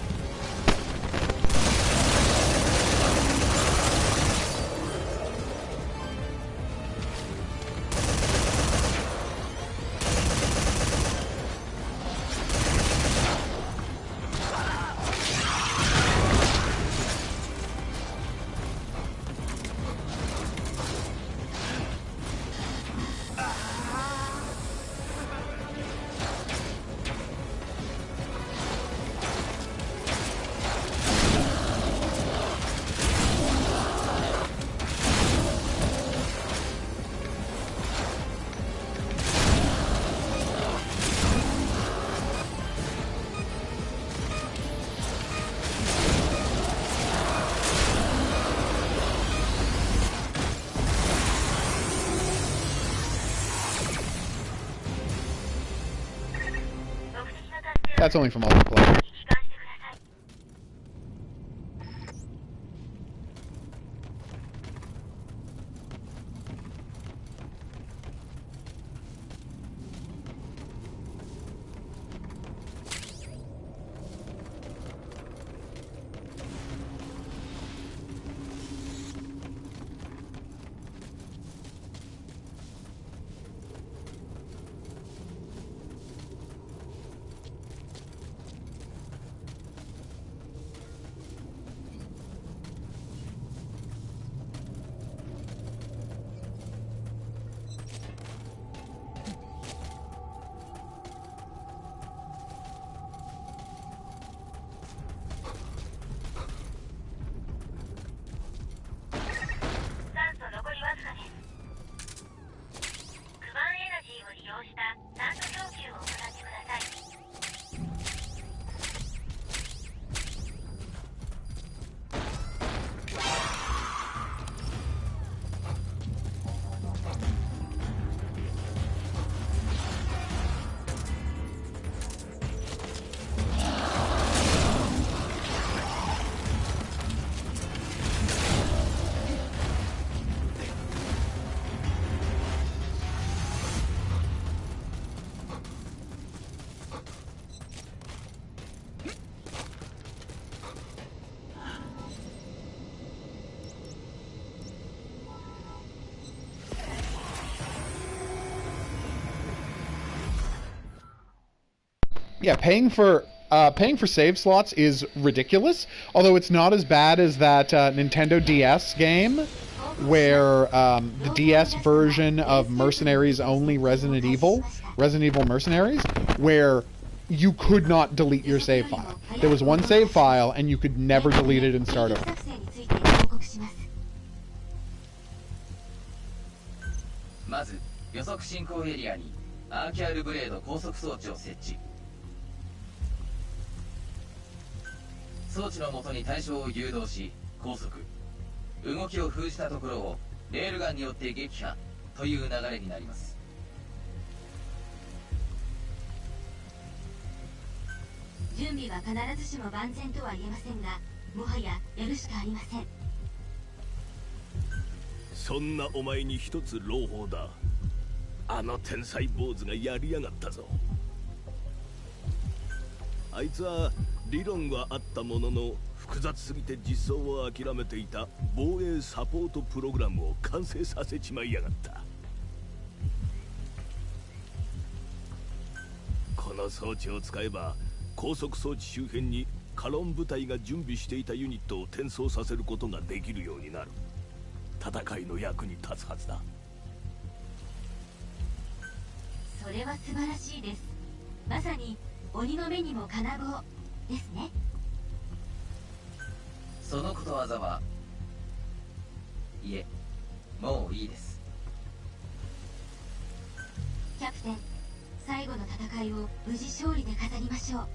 That's only for multiplayer. Yeah, paying for save slots is ridiculous. Although it's not as bad as that Nintendo DS game, where the DS version of Mercenaries Only Resident Evil Mercenaries, where you could not delete your save file. There was one save file, and you could never delete it and start over. まず予測進行エリアにアーキャールブレード高速装置を設置。装置の元に対象を誘導し高速、動きを封じたところをレールガンによって撃破という流れになります。準備は必ずしも万全とは言えませんが、もはややるしかありません。そんなお前に一つ朗報だ。あの天才坊主がやりやがったぞ。あいつは理論はあったものの複雑すぎて実装を諦めていた防衛サポートプログラムを完成させちまいやがった。この装置を使えば高速装置周辺にカロン部隊が準備していたユニットを転送させることができるようになる。戦いの役に立つはずだ。それは素晴らしいです。まさに鬼の目にも金棒ですね。そのことわざはいえ、もういいです。キャプテン、最後の戦いを無事勝利で飾りましょう。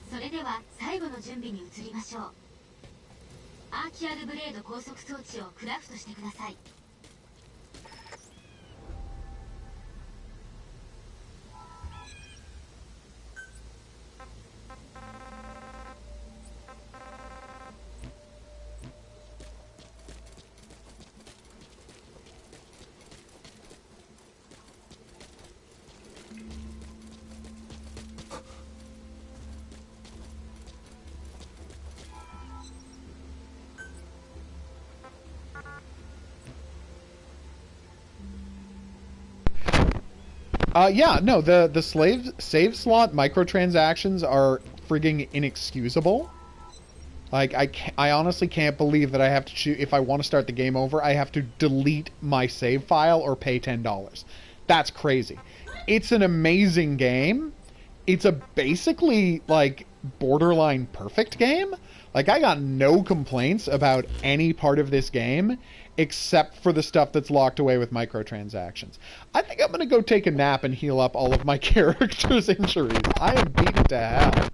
それでは最後の準備に移りましょう。アーキアルブレード高速装置をクラフトしてください。Yeah, no, the save slot microtransactions are frigging inexcusable. Like, I honestly can't believe that I have to choose, if I want to start the game over, I have to delete my save file or pay $10. That's crazy. It's an amazing game. It's a basically, like, borderline perfect game. Like, I got no complaints about any part of this game, except for the stuff that's locked away with microtransactions. I think I'm going to go take a nap and heal up all of my character's injuries. I am beaten to hell.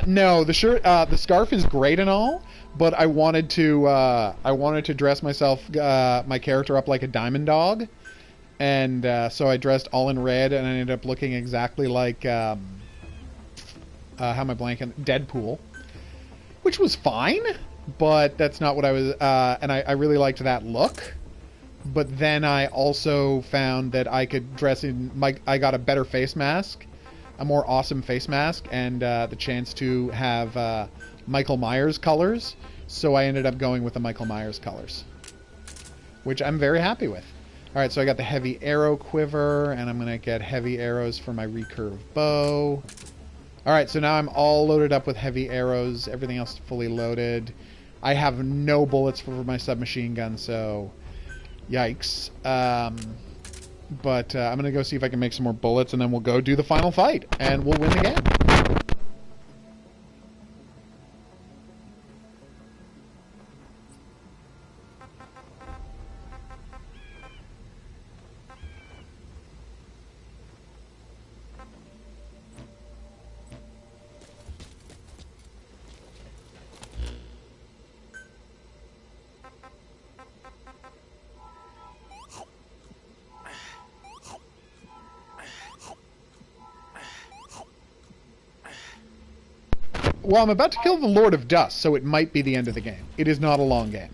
No, the shirt, the scarf is great and all, but I wanted to dress myself, my character up like a diamond dog, and so I dressed all in red, and I ended up looking exactly like, how am I blanking? Deadpool, which was fine, but that's not what I was, and I really liked that look. But then I also found that I could dress in I got a better face mask, a more awesome face mask, and the chance to have Michael Myers colors. So I ended up going with the Michael Myers colors, which I'm very happy with. All right, so I got the heavy arrow quiver, and I'm going to get heavy arrows for my recurve bow. All right, so now I'm all loaded up with heavy arrows. Everything else is fully loaded. I have no bullets for my submachine gun, so yikes. But I'm going to go see if I can make some more bullets, and then we'll go do the final fight, and we'll win the game. Well, I'm about to kill the Lord of Dust, so it might be the end of the game. It is not a long game.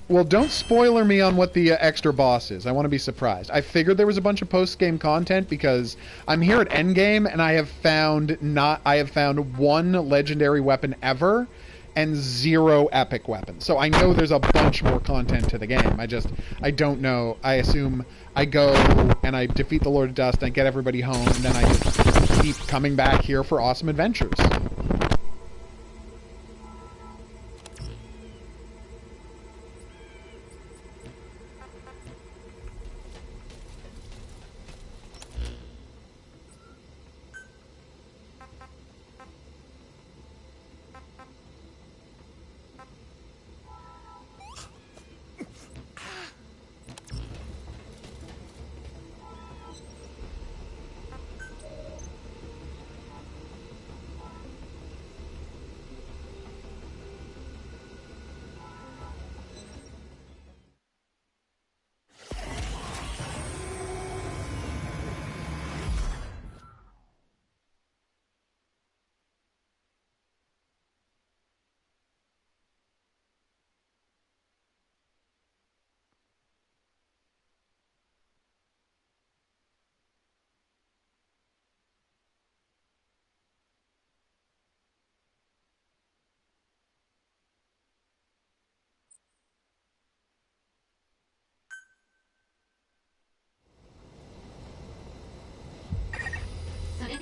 Well, don't spoiler me on what the extra boss is. I want to be surprised. I figured there was a bunch of post-game content because I'm here at endgame and I have found one legendary weapon ever and 0 epic weapons. So I know there's a bunch more content to the game. I don't know. I assume I go and I defeat the Lord of Dust and I get everybody home, and then I just keep coming back here for awesome adventures.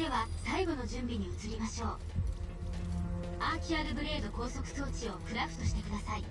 では最後の準備に移りましょう。アーキアルブレード高速装置をクラフトしてください。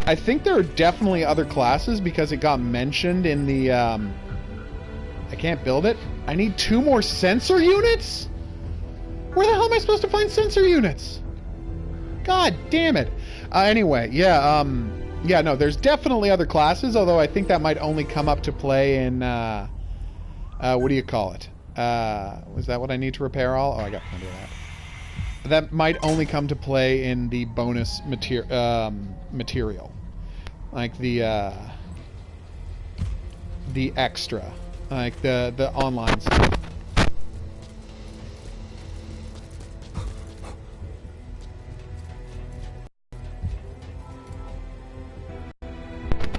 I think there are definitely other classes because it got mentioned in the, I can't build it. I need 2 more sensor units? Where the hell am I supposed to find sensor units? God damn it. Anyway, yeah, yeah, no, there's definitely other classes, although I think that might only come up to play in, what do you call it? Was that what I need to repair all? Oh, I got plenty of that. That might only come to play in the bonus material. Like the extra. Like the online stuff.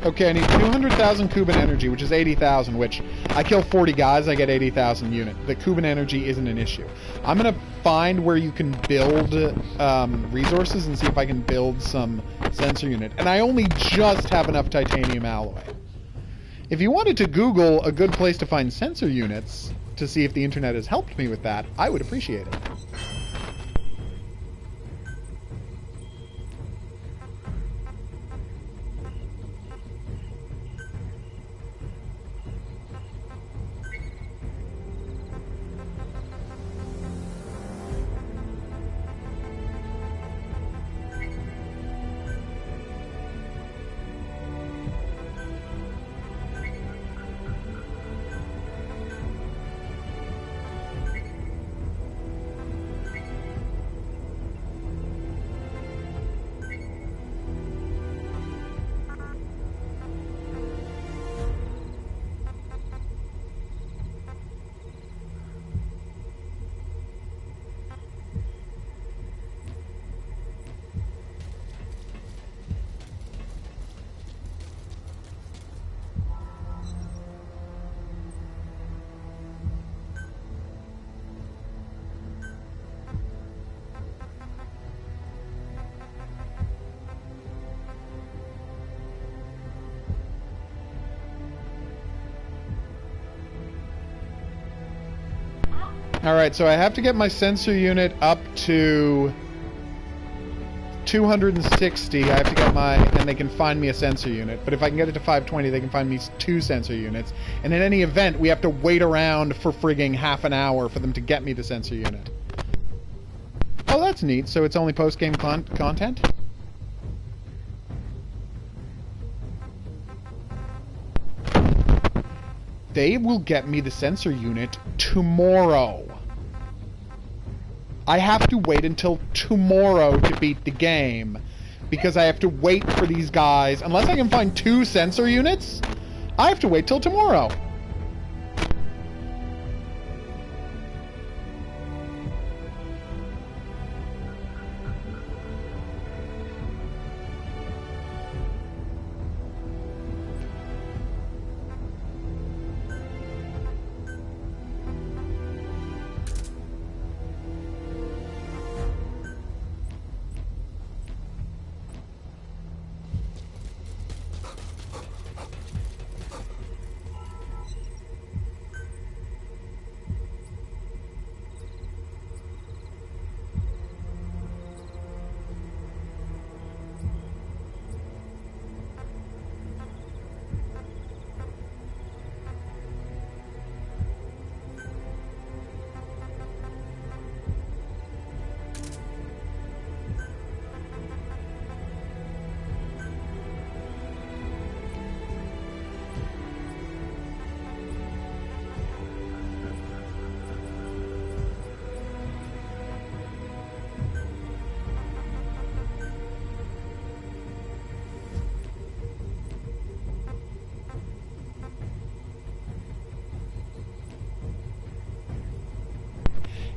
Okay, I need 200,000 Cuban energy, which is 80,000, which I kill 40 guys, I get 80,000 unit. The Cuban energy isn't an issue. I'm going to find where you can build resources and see if I can build some sensor unit. And I only just have enough titanium alloy. If you wanted to Google a good place to find sensor units to see if the internet has helped me with that, I would appreciate it. Alright, so I have to get my sensor unit up to 260. I have to get my... and they can find me a sensor unit. But if I can get it to 520, they can find me 2 sensor units. And in any event, we have to wait around for frigging half an hour for them to get me the sensor unit. Oh, that's neat. So it's only post-game content? They will get me the sensor unit tomorrow. I have to wait until tomorrow to beat the game. Because I have to wait for these guys. Unless I can find 2 sensor units, I have to wait till tomorrow.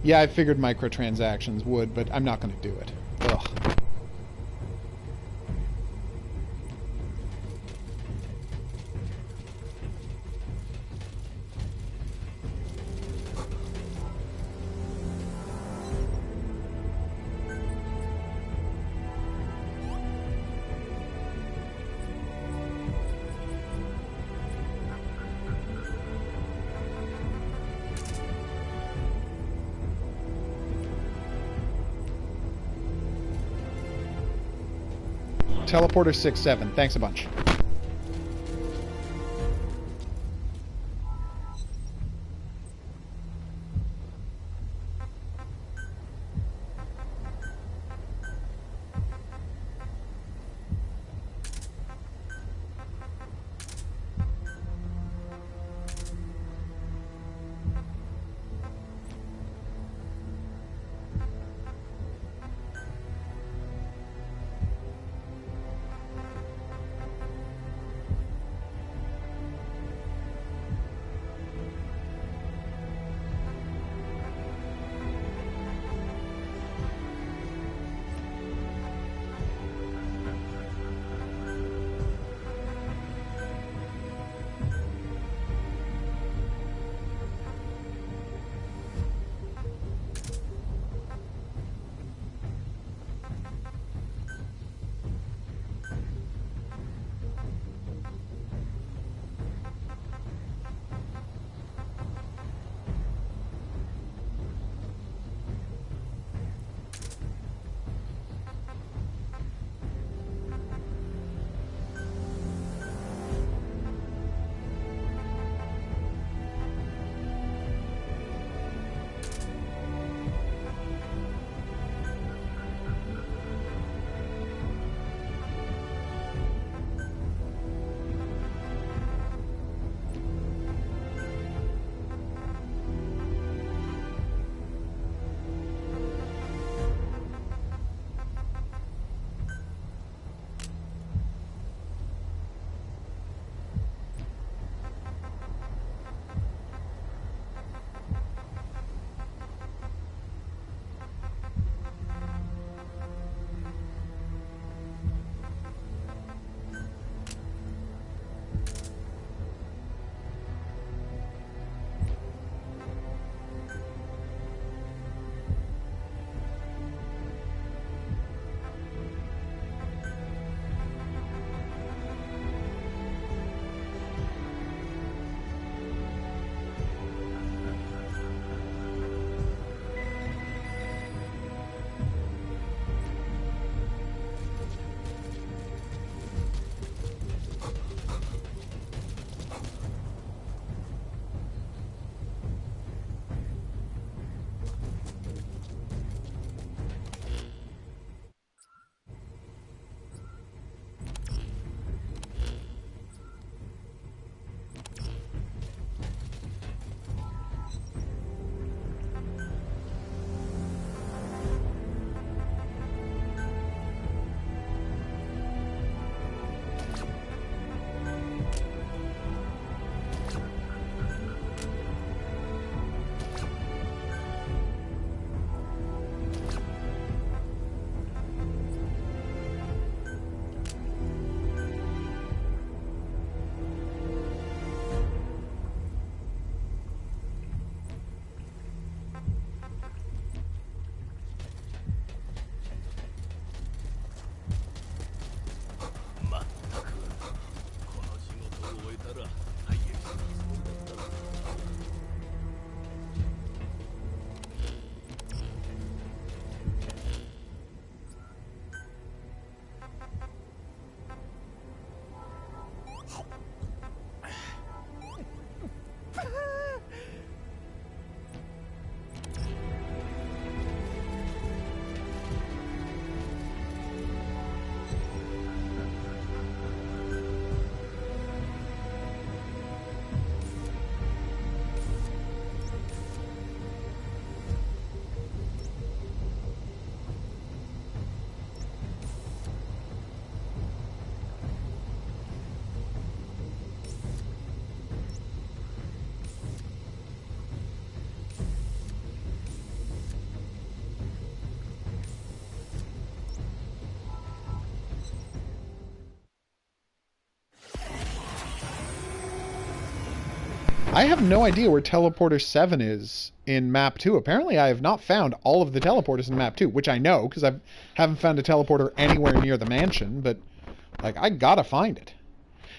Yeah, I figured microtransactions would, but I'm not going to do it. Ugh. Teleporter 6-7. Thanks a bunch. I have no idea where Teleporter 7 is in Map 2. Apparently, I have not found all of the teleporters in Map 2, which I know, because I haven't found a teleporter anywhere near the mansion, but, like, I gotta find it.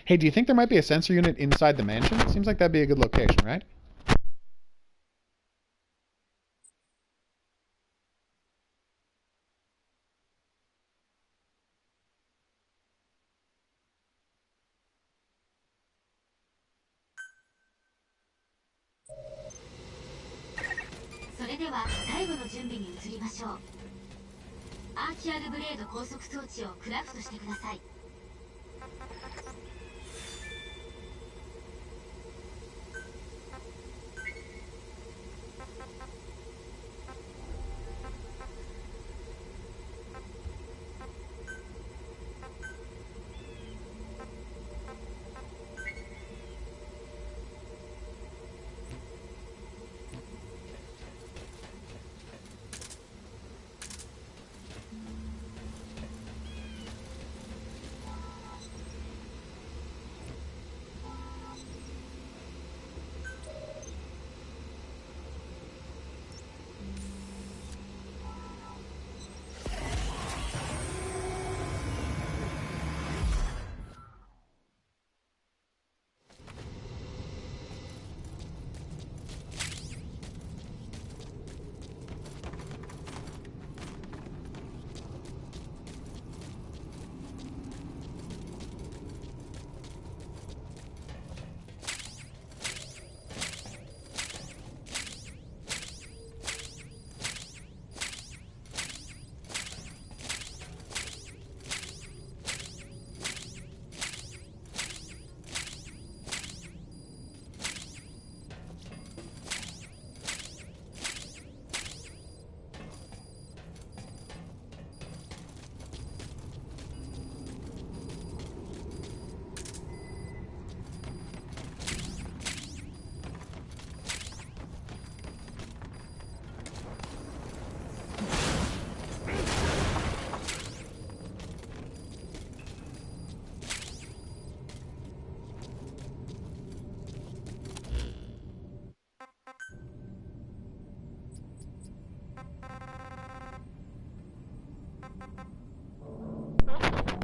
Hey, do you think there might be a sensor unit inside the mansion? Seems like that'd be a good location, right?それでは最後の準備に移りましょう。アーキアルブレード高速装置をクラフトしてください。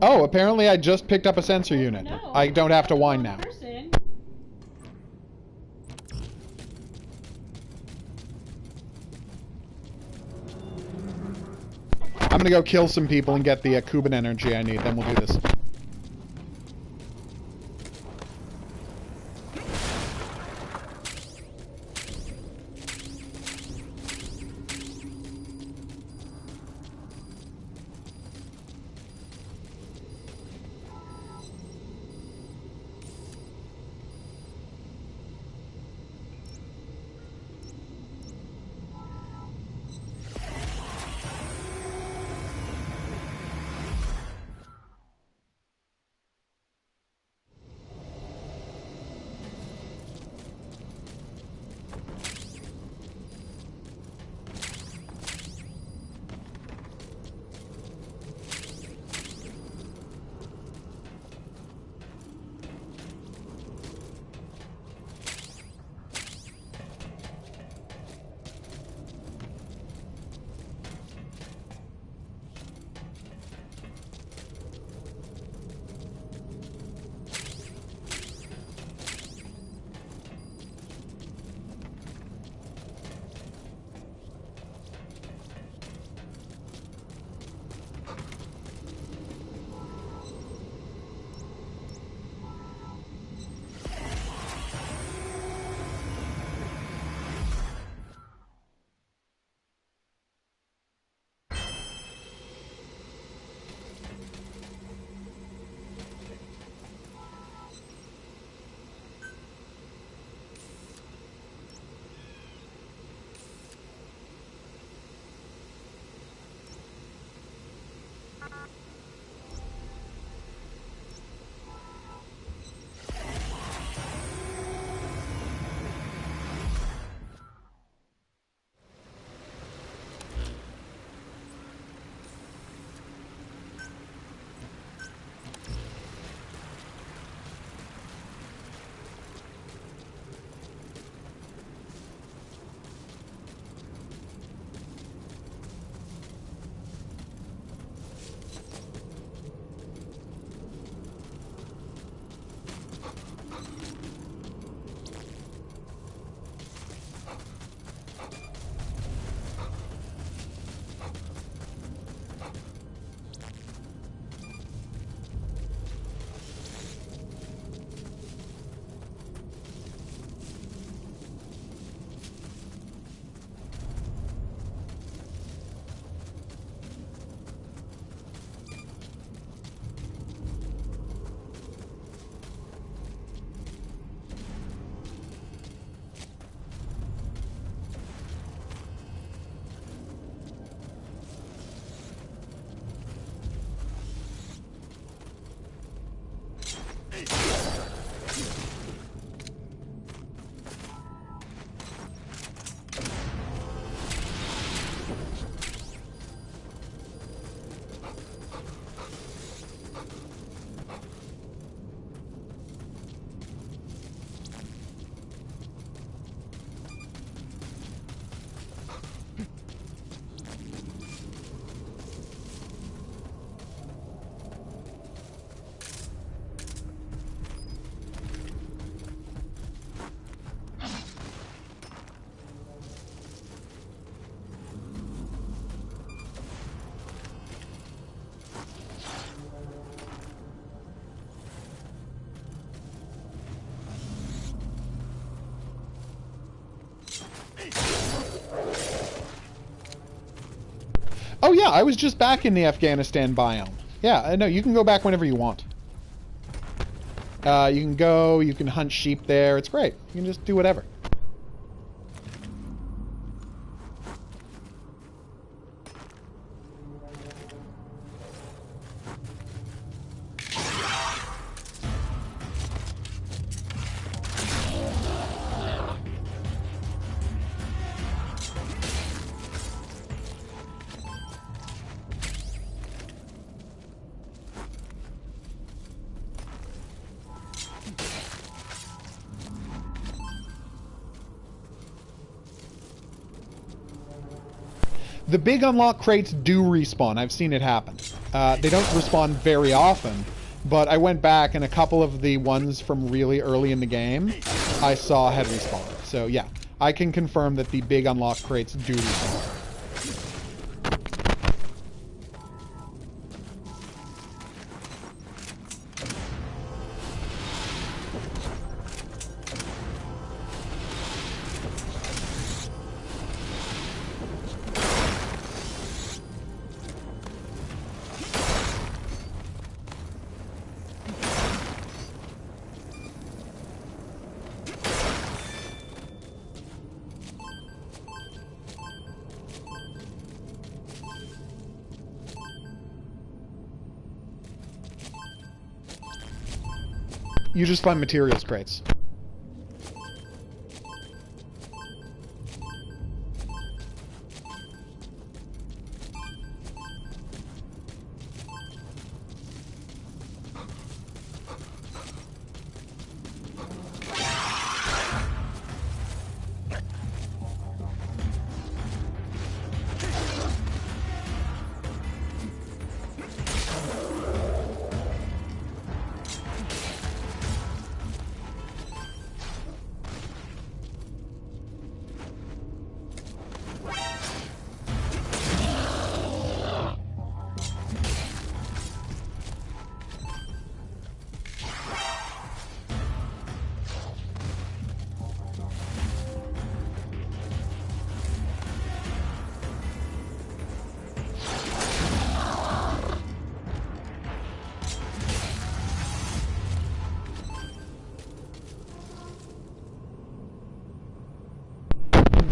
Oh, apparently I just picked up a sensor unit. No, I don't have to whine wrong now. person. I'm gonna go kill some people and get the Kuban energy I need, then we'll do this. Oh yeah, I was just back in the Afghanistan biome. Yeah, no, you can go back whenever you want. You can go, you can hunt sheep there. It's great. You can just do whatever. The big unlock crates do respawn. I've seen it happen. They don't respawn very often, but I went back and a couple of the ones from really early in the game I saw had respawned. So yeah, I can confirm that the big unlock crates do respawn. You just find materials crates.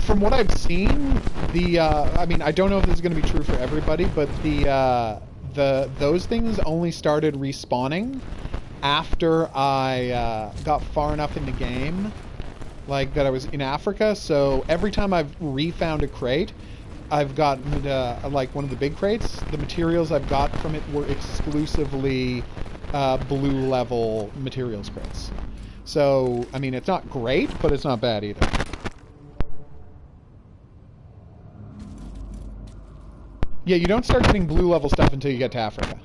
From what I've seen, I mean, I don't know if this is going to be true for everybody, but those things only started respawning after I got far enough in the game, like that I was in Africa. So every time I've refound a crate, I've gotten like one of the big crates. The materials I've got from it were exclusively blue level materials crates. So I mean, it's not great, but it's not bad either. Yeah, you don't start getting blue level stuff until you get to Africa.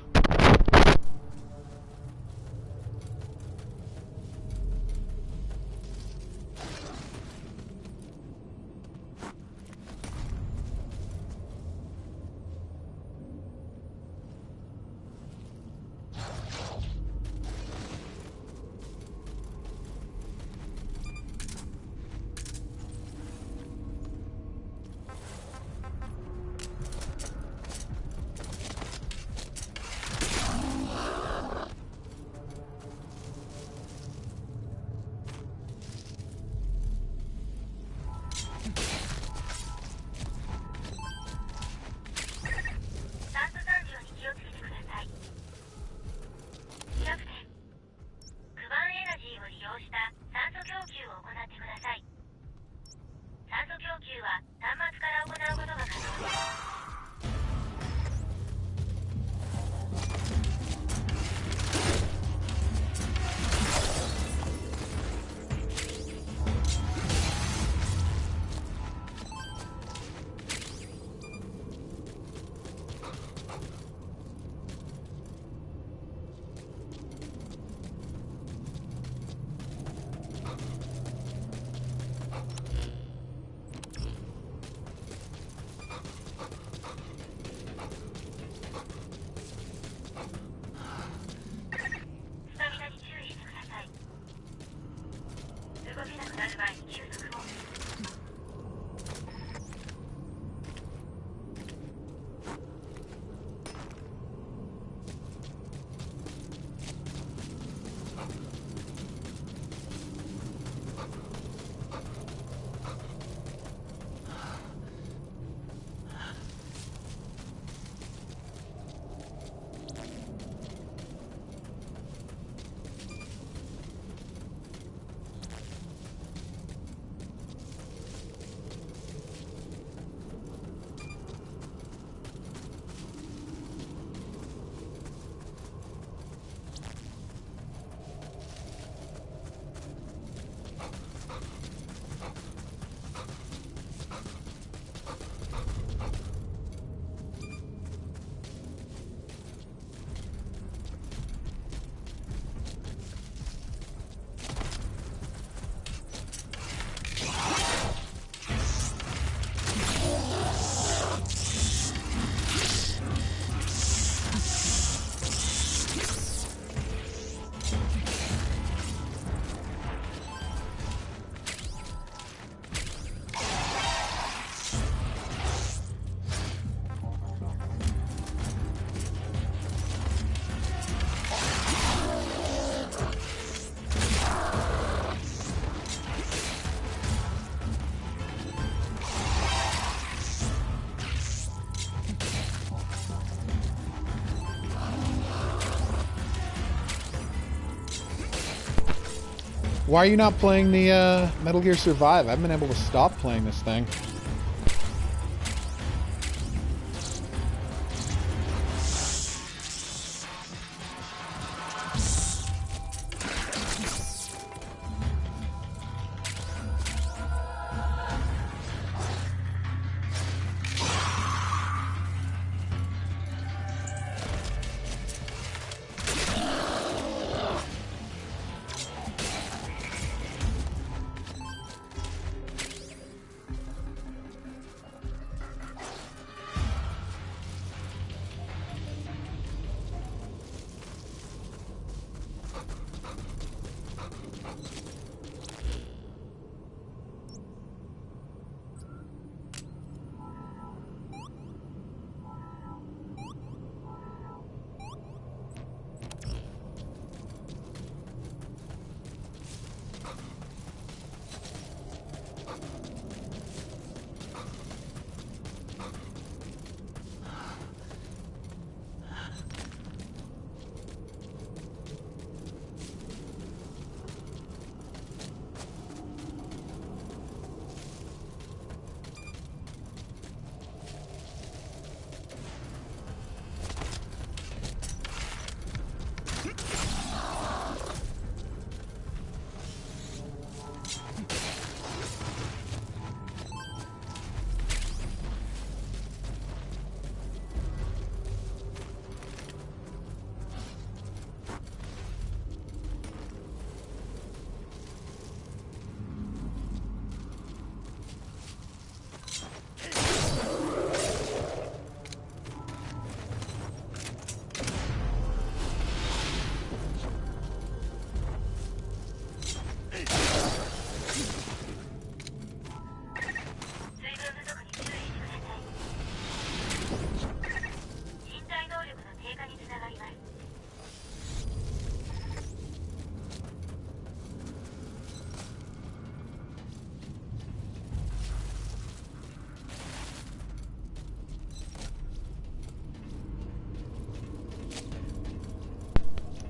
Why are you not playing the Metal Gear Survive? I haven't been able to stop playing this thing.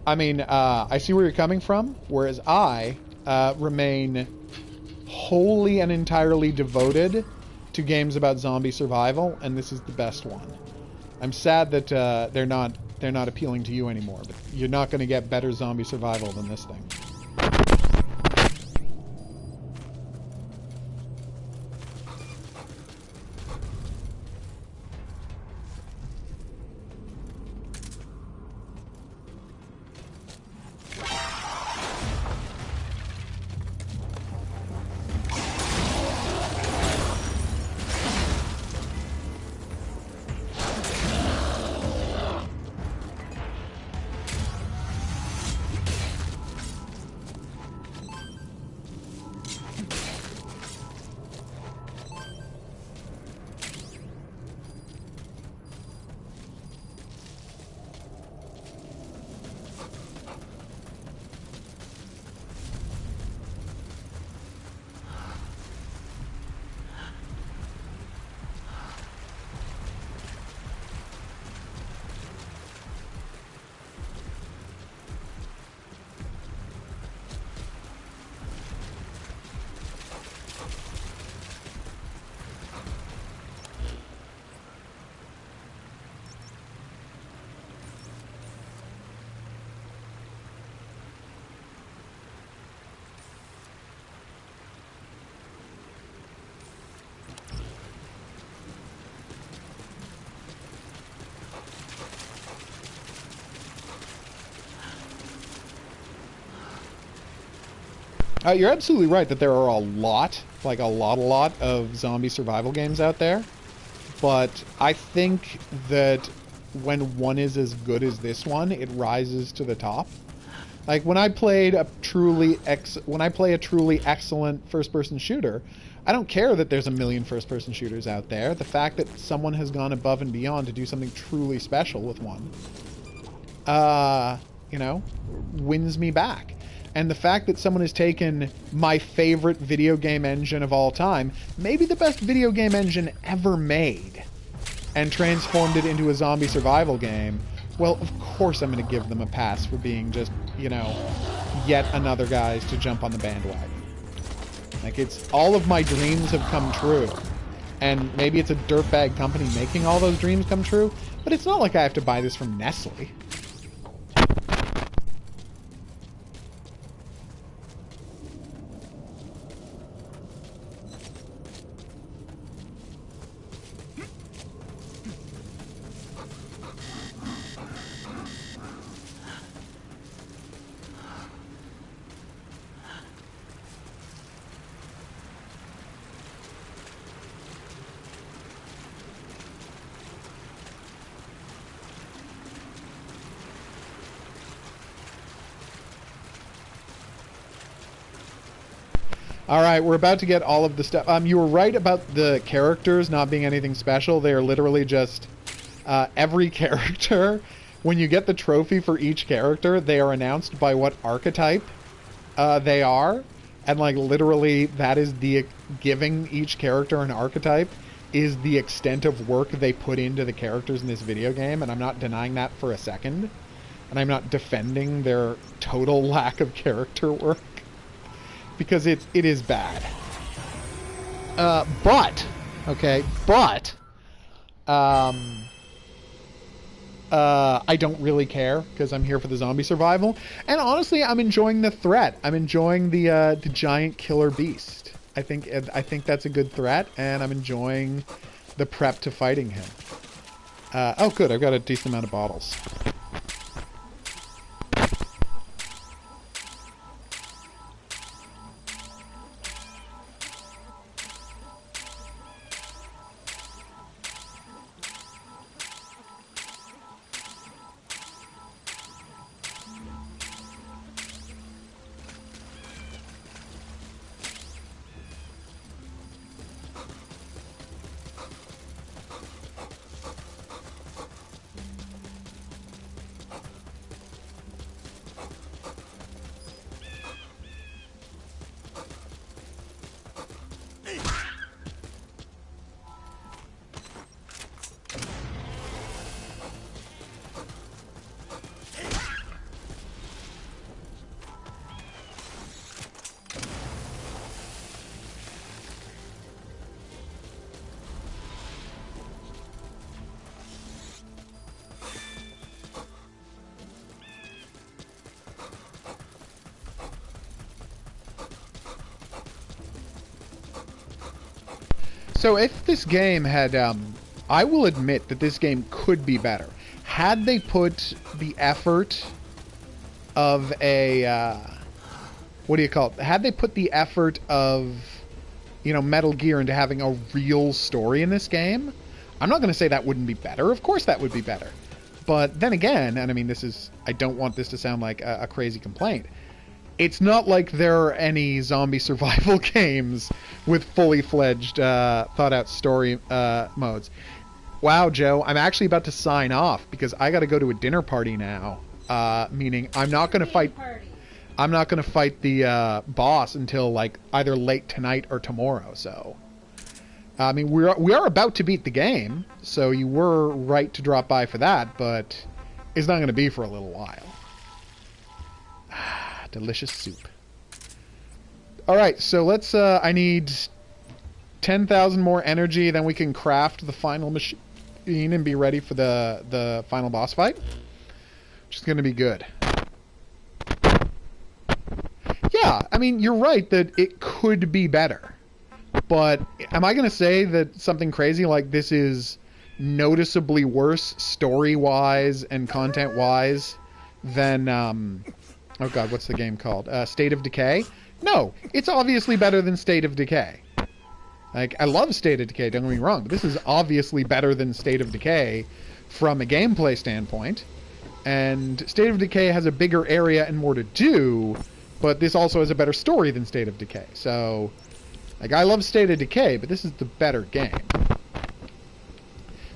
I mean, I see where you're coming from, whereas I remain wholly and entirely devoted to games about zombie survival, and this is the best one. I'm sad that they're not appealing to you anymore, but you're not going to get better zombie survival than this thing. You're absolutely right that there are a lot of zombie survival games out there. But I think that when one is as good as this one, it rises to the top. Like when I played a truly excellent first-person shooter, I don't care that there's a million first-person shooters out there. The fact that someone has gone above and beyond to do something truly special with one, wins me back. And the fact that someone has taken my favorite video game engine of all time, maybe the best video game engine ever made, and transformed it into a zombie survival game, well, of course I'm going to give them a pass for being just, yet another guys to jump on the bandwagon. Like, it's all of my dreams have come true. And maybe it's a dirtbag company making all those dreams come true, but it's not like I have to buy this from Nestle. Alright, we're about to get all of the stuff. You were right about the characters not being anything special. They are literally just every character. When you get the trophy for each character, they are announced by what archetype they are. And, like, literally, that is the... Giving each character an archetype is the extent of work they put into the characters in this video game. And I'm not denying that for a second. And I'm not defending their total lack of character work. Because it is bad. But I don't really care because I'm here for the zombie survival. And honestly, I'm enjoying the threat. I'm enjoying the giant killer beast. I think that's a good threat, and I'm enjoying the prep to fighting him. Oh, good. I've got a decent amount of bottles. So if this game had, I will admit that this game could be better. Had they put the effort of a, what do you call it? Had they put the effort of, you know, Metal Gear into having a real story in this game, I'm not going to say that wouldn't be better. Of course that would be better. But then again, and I mean, I don't want this to sound like a crazy complaint. It's not like there are any zombie survival games with fully fledged, thought-out story modes. Wow, Joe, I'm actually about to sign off because I got to go to a dinner party now. Meaning I'm not going to fight. I'm not going to fight the boss until like either late tonight or tomorrow. So, I mean, we are about to beat the game, so you were right to drop by for that, but it's not going to be for a little while. Delicious soup. Alright, so let's, I need 10,000 more energy, then we can craft the final machine and be ready for the final boss fight. Which is going to be good. Yeah, I mean, you're right that it could be better. But am I going to say that something crazy like this is noticeably worse story-wise and content-wise than, oh god, what's the game called? State of Decay? No, it's obviously better than State of Decay. Like, I love State of Decay, don't get me wrong, but this is obviously better than State of Decay from a gameplay standpoint. And State of Decay has a bigger area and more to do, but this also has a better story than State of Decay. So, like, I love State of Decay, but this is the better game.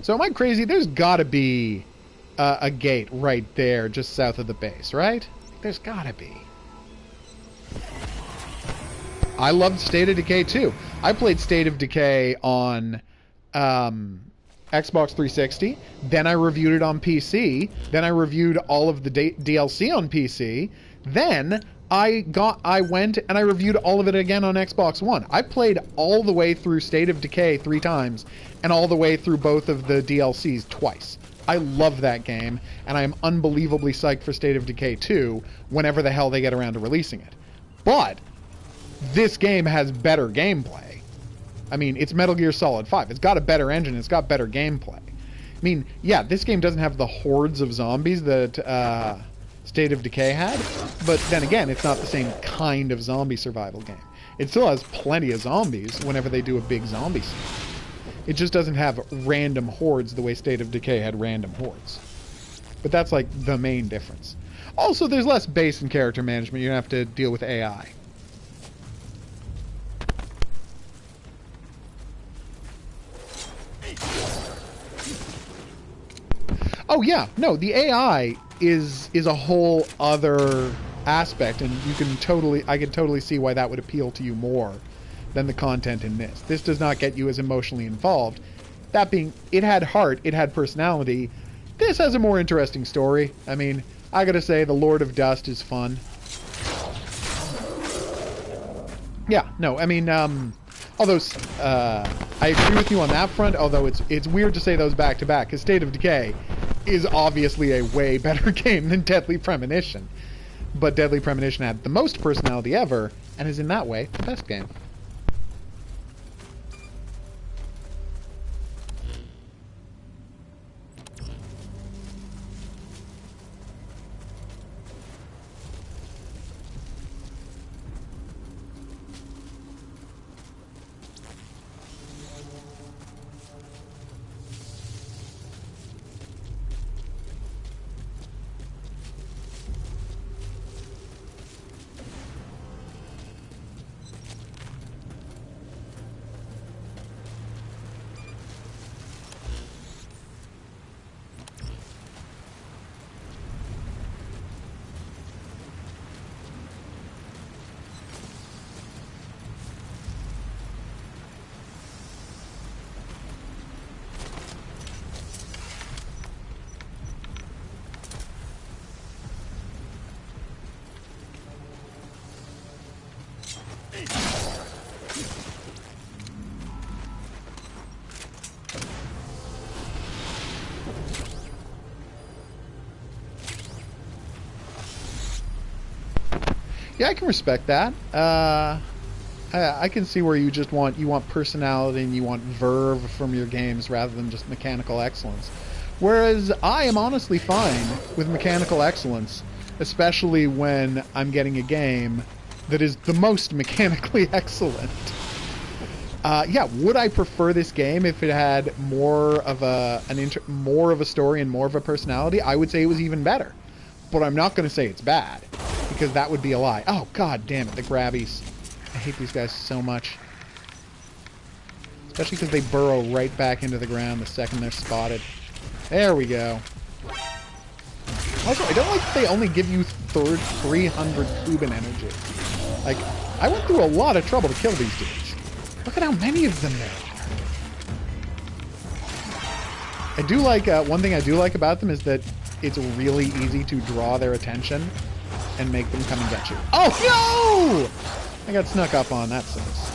So am I crazy? There's gotta be a gate right there just south of the base, right? There's gotta be. I loved State of Decay too. I played State of Decay on Xbox 360. Then I reviewed it on PC. Then I reviewed all of the DLC on PC. Then I went and I reviewed all of it again on Xbox One. I played all the way through State of Decay 3 times and all the way through both of the DLCs twice. I love that game, and I am unbelievably psyched for State of Decay 2 whenever the hell they get around to releasing it. But this game has better gameplay. I mean, it's Metal Gear Solid 5. It's got a better engine. It's got better gameplay. I mean, yeah, this game doesn't have the hordes of zombies that State of Decay had, but then again, it's not the same kind of zombie survival game. It still has plenty of zombies whenever they do a big zombie scene. It just doesn't have random hordes the way State of Decay had random hordes. But that's like the main difference. Also, there's less base and character management. You don't have to deal with AI. Oh yeah, no, the AI is a whole other aspect, and I can totally see why that would appeal to you more than the content in this. This does not get you as emotionally involved. That being, it had heart, it had personality. This has a more interesting story. I mean, I gotta say, The Lord of Dust is fun. Yeah, no, I mean, although, I agree with you on that front, although it's weird to say those back to back, because State of Decay is obviously a way better game than Deadly Premonition. But Deadly Premonition had the most personality ever, and is in that way the best game. Yeah, I can respect that. I can see where you want personality and you want verve from your games rather than just mechanical excellence. Whereas I am honestly fine with mechanical excellence, especially when I'm getting a game that is the most mechanically excellent. Yeah, would I prefer this game if it had more of a story and more of a personality? I would say it was even better. But I'm not going to say it's bad, because that would be a lie. Oh, god damn it, the grabbies. I hate these guys so much. Especially because they burrow right back into the ground the second they're spotted. There we go. Also, I don't like that they only give you 300 Kuban energy. Like, I went through a lot of trouble to kill these dudes. Look at how many of them there are. I do like, one thing I do like about them is that it's really easy to draw their attention and make them come and get you. Oh, no! I got snuck up on, that sucks.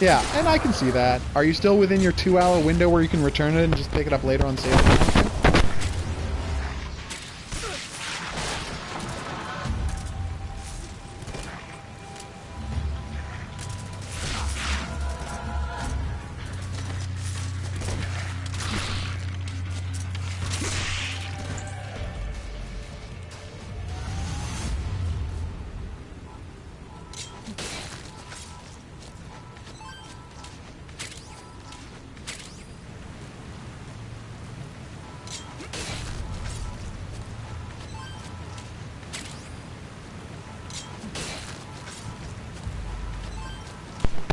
Yeah, and I can see that. Are you still within your 2-hour window where you can return it and just pick it up later on sale?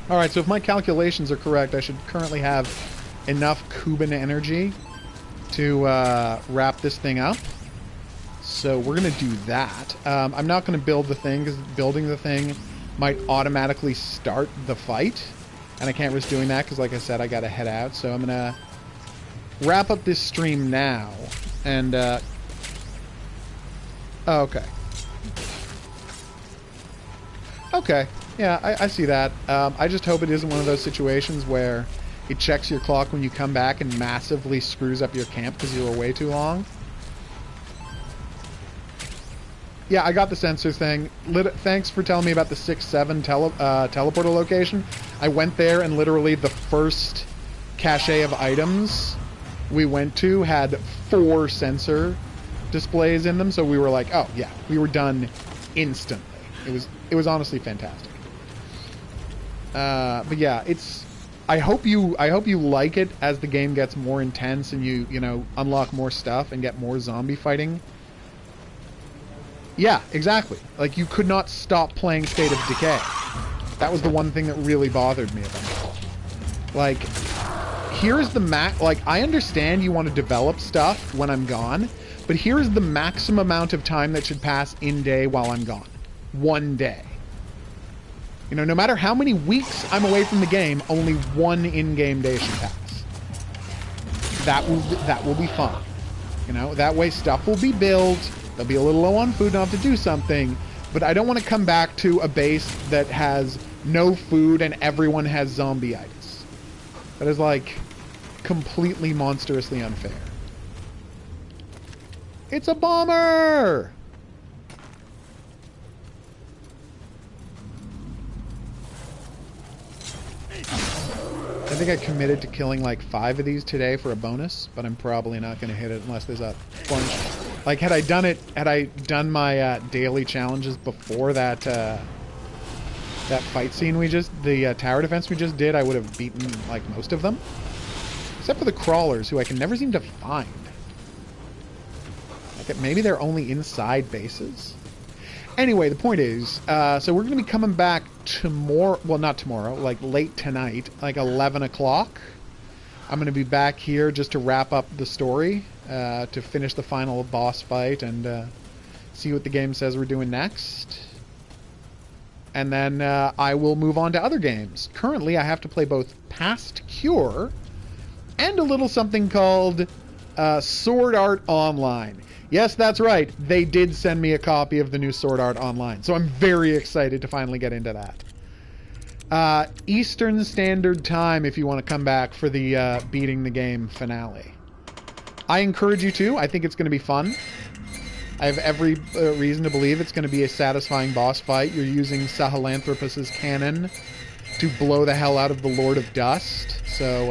Alright, so if my calculations are correct, I should currently have enough Kuban energy to wrap this thing up. So we're going to do that. I'm not going to build the thing, because building the thing might automatically start the fight. And I can't risk doing that, because like I said, I got to head out. So I'm going to wrap up this stream now. And, oh, okay. Okay. Yeah, I see that. I just hope it isn't one of those situations where it checks your clock when you come back and massively screws up your camp because you were away too long. Yeah, I got the sensor thing. Thanks for telling me about the 6-7 teleporter location. I went there and literally the first cache of items we went to had 4 sensor displays in them, so we were like, oh yeah, we were done instantly. It was honestly fantastic. But yeah, I hope you like it as the game gets more intense and you know, unlock more stuff and get more zombie fighting. Yeah, exactly. Like, you could not stop playing State of Decay. That was the one thing that really bothered me about it. Like, here's the like, I understand you want to develop stuff when I'm gone, but here's the maximum amount of time that should pass in day while I'm gone. 1 day. You know, no matter how many weeks I'm away from the game, only 1 in-game day should pass. That will be fun. You know, that way stuff will be built. They'll be a little low on food and I'll have to do something. But I don't want to come back to a base that has no food and everyone has zombie-itis. That is, like, completely monstrously unfair. It's a bomber! I think I committed to killing like 5 of these today for a bonus, but I'm probably not going to hit it unless there's a bunch. Like, had I done my daily challenges before that that fight scene the tower defense we just did, I would have beaten like most of them, except for the crawlers, who I can never seem to find. Like, maybe they're only inside bases. Anyway, the point is, so we're going to be coming back tomorrow, well, not tomorrow, like late tonight, like 11 o'clock. I'm going to be back here just to wrap up the story, to finish the final boss fight and see what the game says we're doing next. And then I will move on to other games. Currently, I have to play both Past Cure and a little something called Sword Art Online. Yes, that's right. They did send me a copy of the new Sword Art Online, so I'm very excited to finally get into that. Eastern Standard Time if you want to come back for the Beating the Game finale. I encourage you to. I think it's going to be fun. I have every reason to believe it's going to be a satisfying boss fight. You're using Sahelanthropus's cannon to blow the hell out of the Lord of Dust, so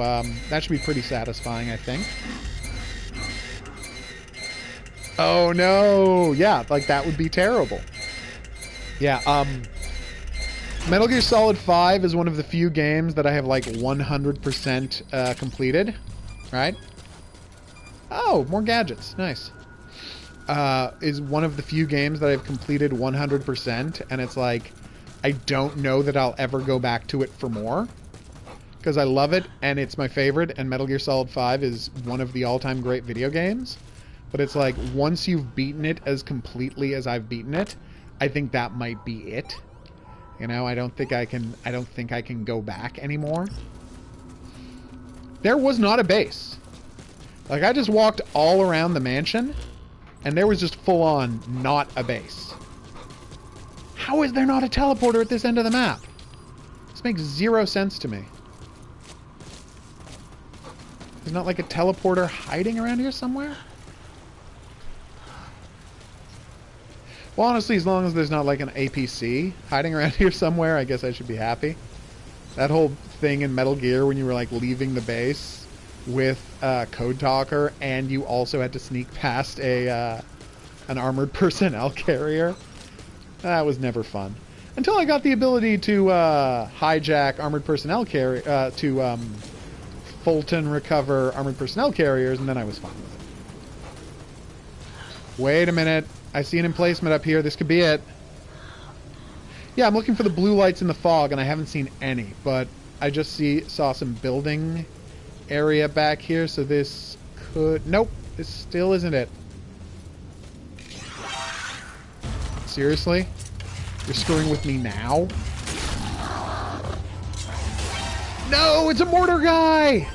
that should be pretty satisfying, I think. Oh no! Yeah, like that would be terrible. Yeah, Metal Gear Solid 5 is one of the few games that I have like 100% completed. Right? Oh, more gadgets. Nice. Is one of the few games that I've completed 100%, and it's like, I don't know that I'll ever go back to it for more. Because I love it, and it's my favorite, and Metal Gear Solid 5 is one of the all-time great video games. But it's like, once you've beaten it as completely as I've beaten it, I think that might be it. You know, I don't think I can go back anymore. There was not a base. Like, I just walked all around the mansion, and there was just full-on not a base. How is there not a teleporter at this end of the map? This makes 0 sense to me. There's not like a teleporter hiding around here somewhere? Well, honestly, as long as there's not like an APC hiding around here somewhere, I guess I should be happy. That whole thing in Metal Gear when you were like leaving the base with Code Talker and you also had to sneak past an armored personnel carrier. That was never fun. Until I got the ability to hijack armored personnel carrier, to Fulton recover armored personnel carriers, and then I was fine with it. Wait a minute. I see an emplacement up here. This could be it. Yeah, I'm looking for the blue lights in the fog, and I haven't seen any. But I just saw some building area back here, so this could... Nope, this still isn't it. Seriously? You're screwing with me now? No, it's a mortar guy!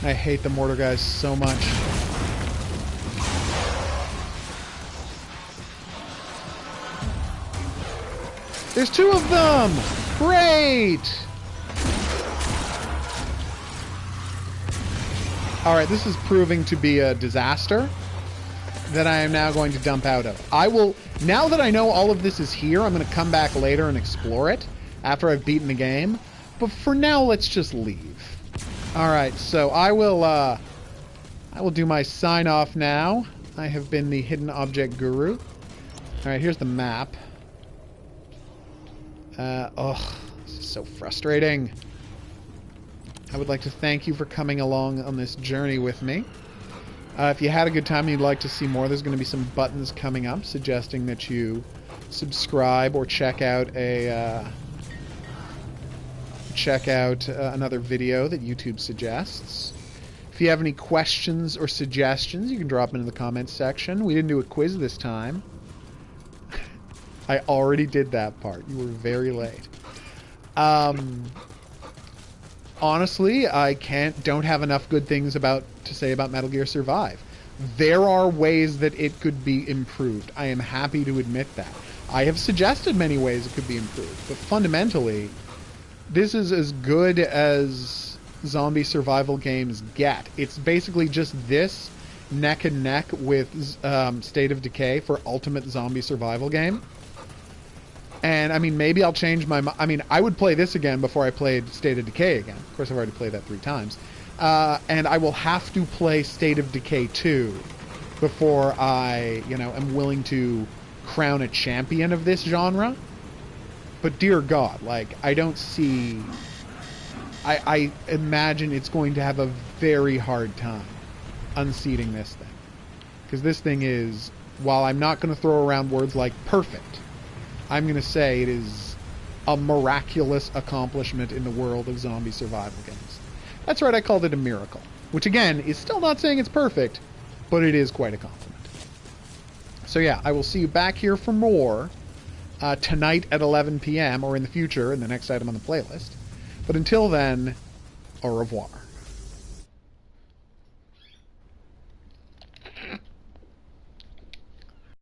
I hate the mortar guys so much. There's 2 of them! Great! Alright, this is proving to be a disaster that I am now going to dump out of. I will, now that I know all of this is here, I'm going to come back later and explore it after I've beaten the game. But for now, let's just leave. Alright, so I will do my sign off now. I have been the Hidden Object Guru. Alright, here's the map. This is so frustrating. I would like to thank you for coming along on this journey with me. If you had a good time and you'd like to see more, there's going to be some buttons coming up suggesting that you subscribe or check out another video that YouTube suggests. If you have any questions or suggestions, you can drop them in the comments section. We didn't do a quiz this time. I already did that part. You were very late. Honestly, I don't have enough good things to say about Metal Gear Survive. There are ways that it could be improved. I am happy to admit that. I have suggested many ways it could be improved, but fundamentally, this is as good as zombie survival games get. It's basically just this neck and neck with State of Decay for ultimate zombie survival game. And, I mean, maybe I'll change my mind. I mean, I would play this again before I played State of Decay again. Of course, I've already played that 3 times. And I will have to play State of Decay 2 before I, am willing to crown a champion of this genre. But dear God, I don't see... I imagine it's going to have a very hard time unseating this thing. Because this thing is, while I'm not going to throw around words like perfect, I'm going to say it is a miraculous accomplishment in the world of zombie survival games. That's right, I called it a miracle. Which, again, is still not saying it's perfect, but it is quite a compliment. So yeah, I will see you back here for more tonight at 11 p.m. or in the future in the next item on the playlist. But until then, au revoir.